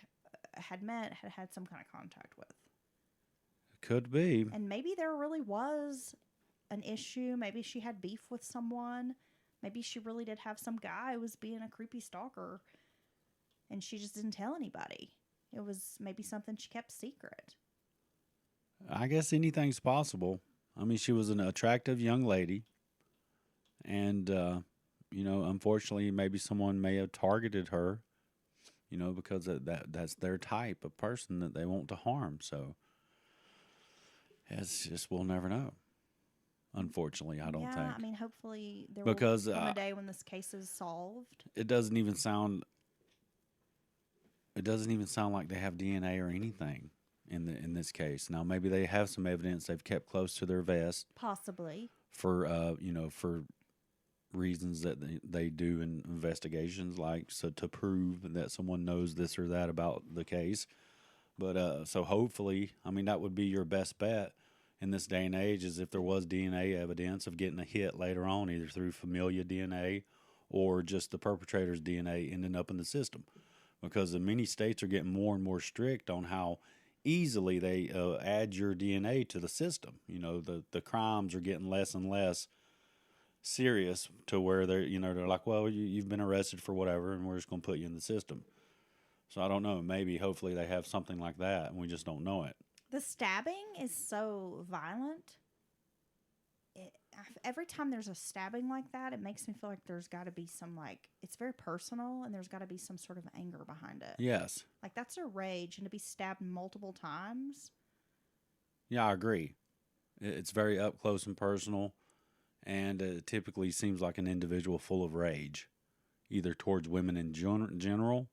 had met, had some kind of contact with. Could be. And maybe there really was an issue. Maybe she had beef with someone. Maybe she really did have some guy who was being a creepy stalker, and she just didn't tell anybody. It was maybe something she kept secret. I guess anything's possible. She was an attractive young lady, and unfortunately, maybe someone may have targeted her, because that's their type of person that they want to harm. So it's just, we'll never know. Unfortunately, I don't think. Yeah, hopefully there because, will come a day when this case is solved. It doesn't even sound like they have DNA or anything in this case. Now, maybe they have some evidence they've kept close to their vest, Possibly. for for reasons that they do in investigations, to prove that someone knows this or that about the case. But so hopefully, that would be your best bet in this day and age, is if there was DNA evidence of getting a hit later on, either through familial DNA or just the perpetrator's DNA ending up in the system. Because many states are getting more and more strict on how easily they add your DNA to the system. The crimes are getting less and less serious, to where they're like, well, you've been arrested for whatever, and we're just going to put you in the system. So I don't know. Maybe, hopefully, they have something like that, and we just don't know it. The stabbing is so violent. Every time there's a stabbing like that, it makes me feel like there's got to be some, it's very personal, and there's got to be some sort of anger behind it. Yes. That's a rage, and to be stabbed multiple times. Yeah, I agree. It's very up close and personal, and it typically seems like an individual full of rage, either towards women in general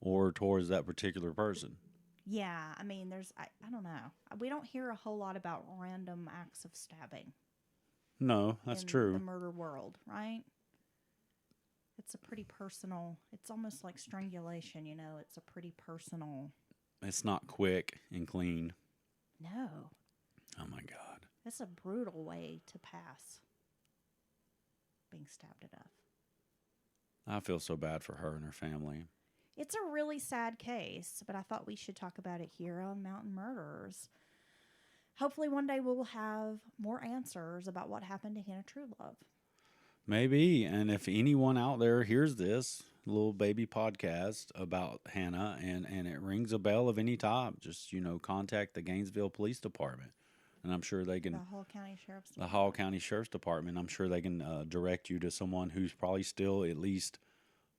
or towards that particular person. Yeah, I don't know. We don't hear a whole lot about random acts of stabbing. No, that's true. In the murder world, right? It's a pretty personal, it's almost like strangulation, it's a pretty personal. It's not quick and clean. No. Oh my God. That's a brutal way to pass being stabbed to death. I feel so bad for her and her family. It's a really sad case, but I thought we should talk about it here on Mountain Murders. Hopefully one day we'll have more answers about what happened to Hannah Truelove. Maybe. And if anyone out there hears this little baby podcast about Hannah and it rings a bell of any type, just, contact the Gainesville Police Department. And I'm sure they can. The Hall County Sheriff's Department. The Hall County Sheriff's Department. I'm sure they can direct you to someone who's probably still at least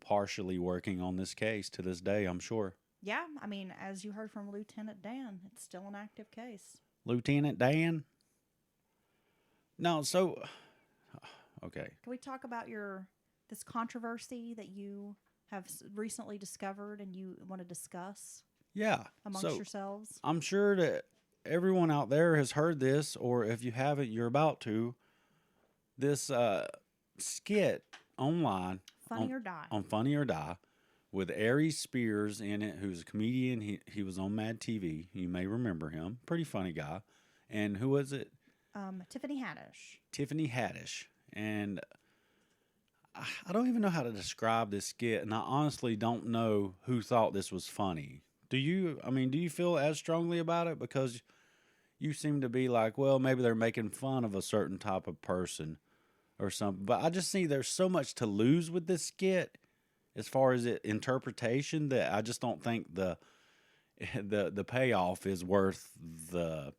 partially working on this case to this day, I'm sure. Yeah, I mean, as you heard from Lieutenant Dan, it's still an active case. Lieutenant Dan? No, so... Okay. Can we talk about this controversy that you have recently discovered and you want to discuss? Yeah. Amongst yourselves? I'm sure that everyone out there has heard this, or if you haven't, you're about to. This skit online Funny or Die. On Funny or Die with Aries Spears in it, who's a comedian. He was on Mad TV. You may remember him. Pretty funny guy. And who was it? Tiffany Haddish. Tiffany Haddish. And I don't even know how to describe this skit, and I honestly don't know who thought this was funny. Do you feel as strongly about it? Because you seem to be like, well, maybe they're making fun of a certain type of person or something. But I just see there's so much to lose with this skit as far as interpretation that I just don't think the payoff is worth the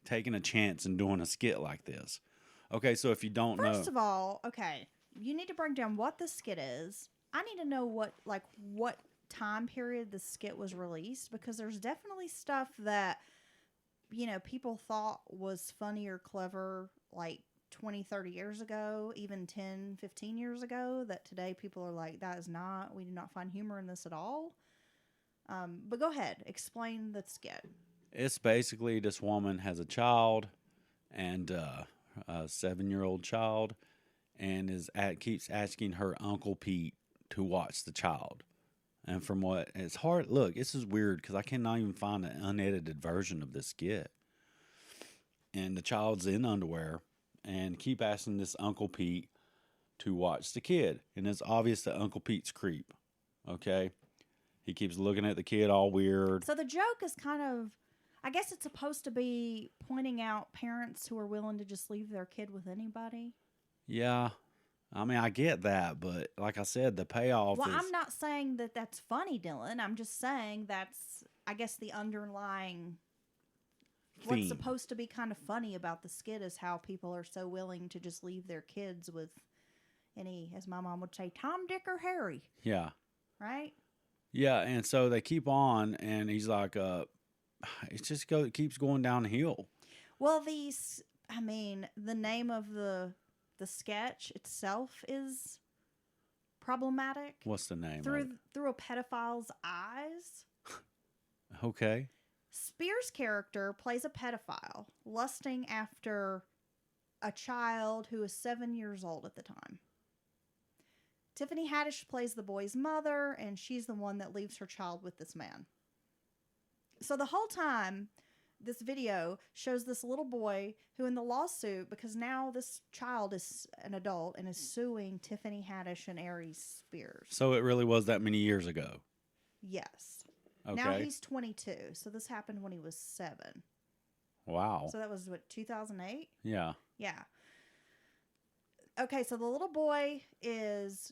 taking a chance and doing a skit like this. Okay, so if you don't know... First of all, okay, you need to break down what the skit is. I need to know what time period the skit was released, because there's definitely stuff that, people thought was funny or clever like 20, 30 years ago, even 10, 15 years ago, that today people are like, we do not find humor in this at all. But go ahead, explain the skit. It's basically this woman has a child, and... a 7-year-old child, and keeps asking her Uncle Pete to watch the child. And from what it's hard, look, this is weird because I cannot even find an unedited version of this skit. And the child's in underwear and keep asking this Uncle Pete to watch the kid. And it's obvious that Uncle Pete's creep. Okay? He keeps looking at the kid all weird. So the joke is kind of, I guess it's supposed to be pointing out parents who are willing to just leave their kid with anybody. Yeah. I mean, I get that, but like I said, the payoff is... Well, I'm not saying that that's funny, Dylan. I'm just saying that's, I guess, the underlying... theme. What's supposed to be kind of funny about the skit is how people are so willing to just leave their kids with any, as my mom would say, Tom, Dick, or Harry. Yeah. Right? Yeah, and so they keep on, and he's like, it keeps going downhill. Well, the name of the sketch itself is problematic. What's the name? Through a pedophile's eyes. Okay. Spears' character plays a pedophile, lusting after a child who is 7 years old at the time. Tiffany Haddish plays the boy's mother, and she's the one that leaves her child with this man. So the whole time, this video shows this little boy who in the lawsuit, because now this child is an adult and is suing Tiffany Haddish and Aries Spears. So it really was that many years ago? Yes. Okay. Now he's 22, so this happened when he was 7. Wow. So that was, 2008? Yeah. Yeah. Okay, so the little boy is,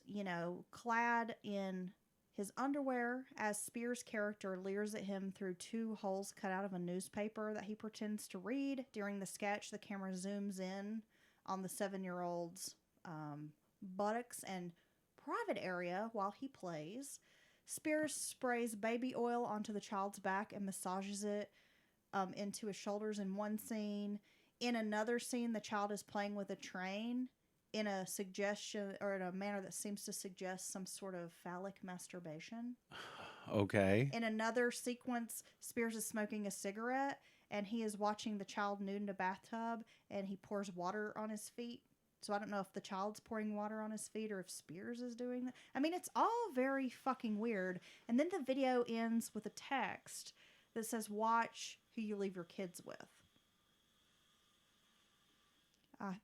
clad in his underwear as Spears' character leers at him through 2 holes cut out of a newspaper that he pretends to read. During the sketch, the camera zooms in on the 7-year-old's buttocks and private area while he plays. Spears sprays baby oil onto the child's back and massages it into his shoulders in one scene. In another scene, the child is playing with a train in a suggestion or in a manner that seems to suggest some sort of phallic masturbation. Okay. In another sequence, Spears is smoking a cigarette and he is watching the child nude in a bathtub and he pours water on his feet. So I don't know if the child's pouring water on his feet or if Spears is doing that. I mean, it's all very fucking weird. And then the video ends with a text But it says, watch who you leave your kids with.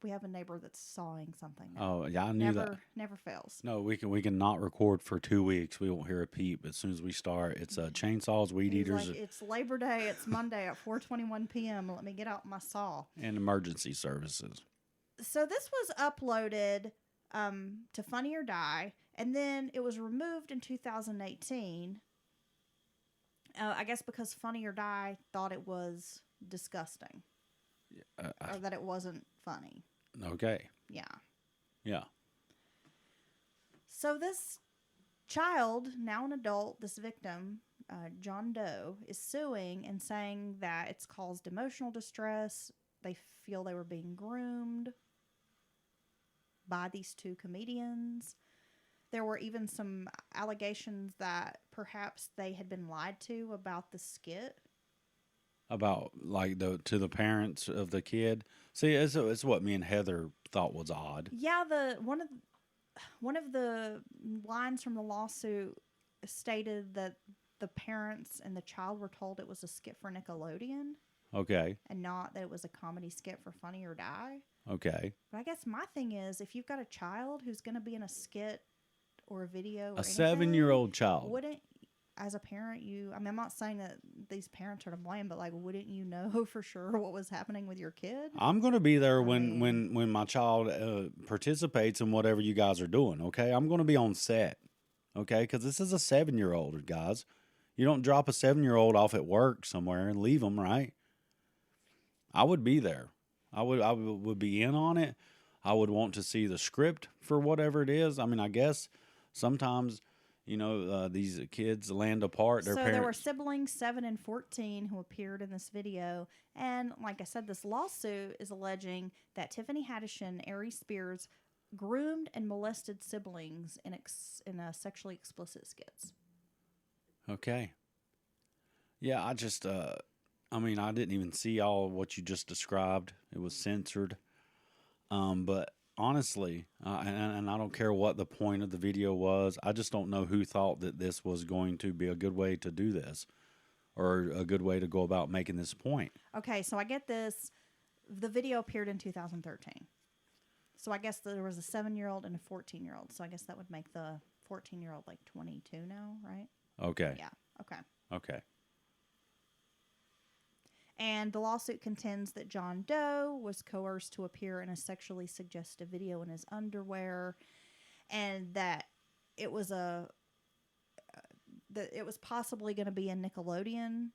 We have a neighbor that's sawing something now. Oh, yeah, I knew that. Never fails. No, we can not record for 2 weeks. We won't hear a peep. As soon as we start, it's chainsaws, weed He's eaters, like, it's Labor Day. It's Monday at 4:21 p.m. Let me get out my saw. and emergency services. So this was uploaded to Funny or Die, and then it was removed in 2018. I guess because Funny or Die thought it was disgusting, or that it wasn't funny. Okay. Yeah. Yeah. So this child, now an adult, this victim, John Doe, is suing and saying that it's caused emotional distress. They feel they were being groomed by these two comedians. There were even some allegations that perhaps they had been lied to about the skit. About like to the parents of the kid. See, it's what me and Heather thought was odd. Yeah, one of the lines from the lawsuit stated that the parents and the child were told it was a skit for Nickelodeon. Okay. And not that it was a comedy skit for Funny or Die. Okay. But I guess my thing is, if you've got a child who's going to be in a skit or a video, or A 7-year-old child. wouldn't, as a parent, I'm not saying that these parents are to blame, but like, wouldn't you know for sure what was happening with your kid? I'm going to be there when my child participates in whatever you guys are doing, okay? I'm going to be on set, okay? Because this is a 7-year-old, guys. You don't drop a 7-year-old off at work somewhere and leave them, right? I would be there. I would be in on it. I would want to see the script for whatever it is. I mean, I guess sometimes, these kids land apart. Their parents. There were siblings 7 and 14 who appeared in this video. And like I said, this lawsuit is alleging that Tiffany Haddish and Ari Spears groomed and molested siblings in sexually explicit skits. Okay. Yeah, I just, I didn't even see all what you just described. It was censored. But honestly, and I don't care what the point of the video was, I just don't know who thought that this was going to be a good way to do this or a good way to go about making this point. Okay, so I get this. The video appeared in 2013. So I guess there was a 7-year-old and a 14-year-old. So I guess that would make the 14-year-old like 22 now, right? Okay. Yeah, okay. Okay. And the lawsuit contends that John Doe was coerced to appear in a sexually suggestive video in his underwear, and that it was possibly going to be a Nickelodeon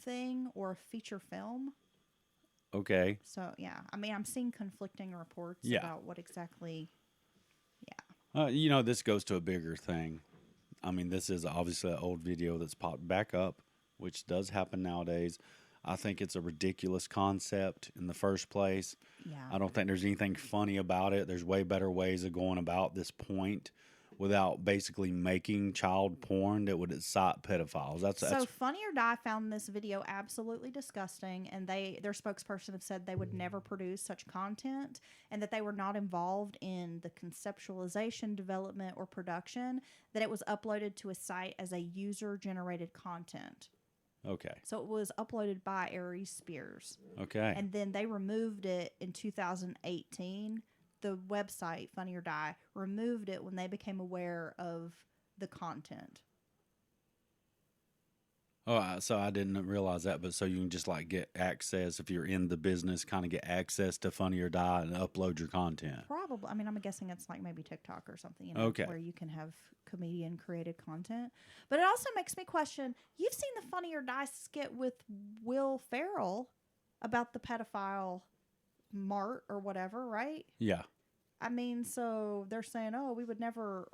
thing or a feature film. Okay. So yeah, I'm seeing conflicting reports about what exactly. Yeah. This goes to a bigger thing. This is obviously an old video that's popped back up, which does happen nowadays. I think it's a ridiculous concept in the first place. Yeah. I don't think there's anything funny about it. There's way better ways of going about this point without basically making child porn that would incite pedophiles. That's Funny or Die found this video absolutely disgusting, and their spokesperson have said they would never produce such content, and that they were not involved in the conceptualization, development, or production, that it was uploaded to a site as a user-generated content. Okay. So it was uploaded by Ari Spears. Okay. And then they removed it in 2018. The website, Funny or Die, removed it when they became aware of the content. Oh, so I didn't realize that, but so you can just like get access if you're in the business, kind of get access to Funny or Die and upload your content. Probably. I'm guessing it's like maybe TikTok or something, okay, where you can have comedian created content. But it also makes me question, you've seen the Funny or Die skit with Will Ferrell about the pedophile Mart or whatever, right? Yeah. So they're saying, oh, we would never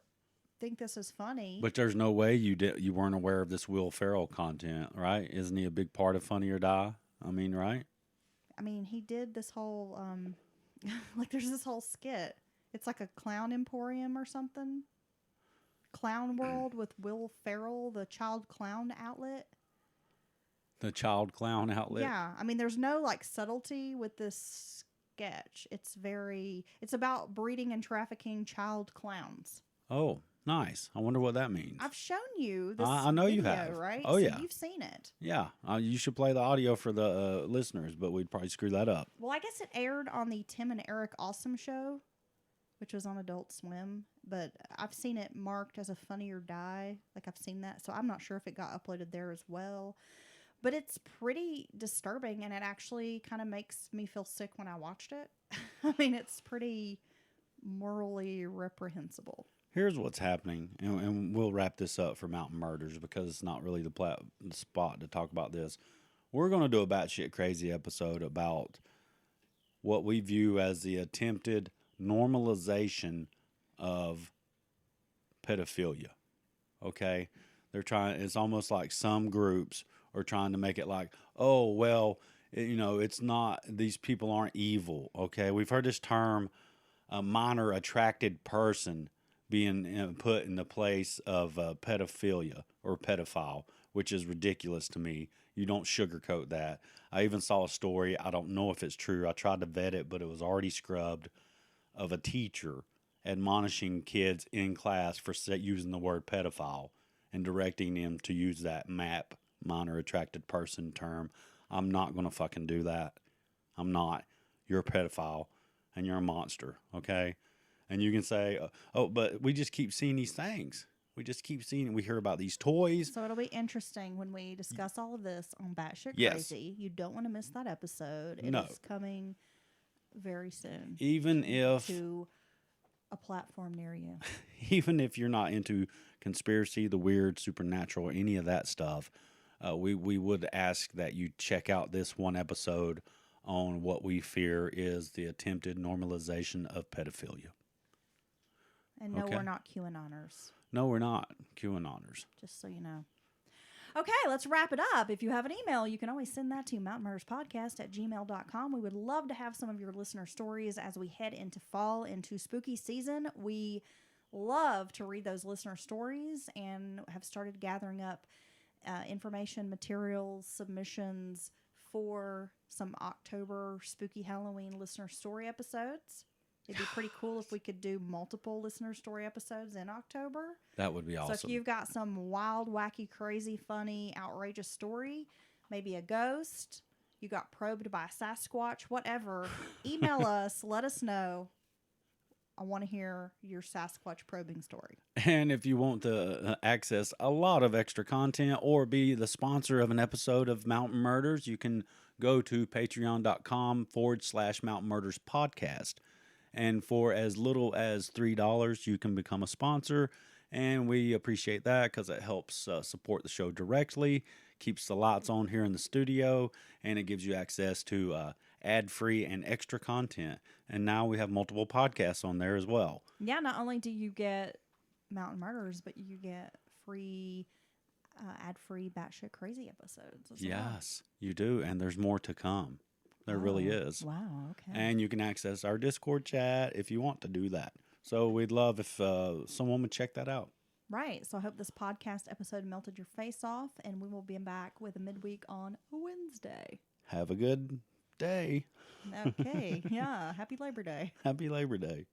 think this is funny. But there's no way you weren't aware of this Will Ferrell content, right? Isn't he a big part of Funny or Die? Right? He did this whole, there's this whole skit. It's like a clown emporium or something. Clown World with Will Ferrell, the child clown outlet. The child clown outlet? Yeah. There's no like subtlety with this sketch. It's about breeding and trafficking child clowns. Oh, Nice. I wonder what that means. I've shown you this I know you video, have. right? Oh, So yeah. you've seen it. Yeah. You should play the audio for the listeners, but we'd probably screw that up. Well, I guess it aired on the Tim and Eric Awesome show, which was on Adult Swim. But I've seen it marked as a Funny or Die. Like, I've seen that. So I'm not sure if it got uploaded there as well. But it's pretty disturbing, and it actually kind of makes me feel sick when I watched it. I mean, it's pretty morally reprehensible. Here's what's happening, and we'll wrap this up for Mountain Murders because it's not really the spot to talk about this. We're going to do a batshit crazy episode about what we view as the attempted normalization of pedophilia. Okay? It's almost like some groups are trying to make it like, oh, well, it's not, these people aren't evil. Okay? We've heard this term, a minor attracted person, being put in the place of pedophilia or pedophile, which is ridiculous to me. You don't sugarcoat that. I even saw a story, I don't know if it's true, I tried to vet it, but it was already scrubbed, of a teacher admonishing kids in class for using the word pedophile and directing them to use that MAP, minor attracted person term. I'm not going to fucking do that. I'm not. You're a pedophile and you're a monster, okay? And you can say, oh, but we just keep seeing these things. We just keep seeing, we hear about these toys. So it'll be interesting when we discuss all of this on Batshit Yes. Crazy. You don't want to miss that episode. It No. is coming very soon Even if to a platform near you. even if you're not into conspiracy, the weird, supernatural, or any of that stuff, we would ask that you check out this one episode on what we fear is the attempted normalization of pedophilia. And no, Okay. we're not QAnoners, No, we're not QAnoners. just so you know. Okay, let's wrap it up. If you have an email, you can always send that to mountainmurderspodcast@gmail.com. We would love to have some of your listener stories as we head into fall, into spooky season. We love to read those listener stories and have started gathering up information, materials, submissions for some October spooky Halloween listener story episodes. It'd be pretty cool if we could do multiple listener story episodes in October. That would be awesome. So if you've got some wild, wacky, crazy, funny, outrageous story, maybe a ghost, you got probed by a Sasquatch, whatever, email us, let us know. I want to hear your Sasquatch probing story. And if you want to access a lot of extra content or be the sponsor of an episode of Mountain Murders, you can go to patreon.com/Mountain Murders Podcast. And for as little as $3, you can become a sponsor. And we appreciate that because it helps support the show directly, keeps the lights on here in the studio, and it gives you access to ad-free and extra content. And now we have multiple podcasts on there as well. Yeah, not only do you get Mountain Murders, but you get free, ad-free Batshit Crazy episodes as well. Yes, you do. And there's more to come. There really is. Wow, okay. And you can access our Discord chat if you want to do that. So we'd love if someone would check that out. Right. So I hope this podcast episode melted your face off, and we will be back with a midweek on Wednesday. Have a good day. Okay. Yeah. Happy Labor Day. Happy Labor Day.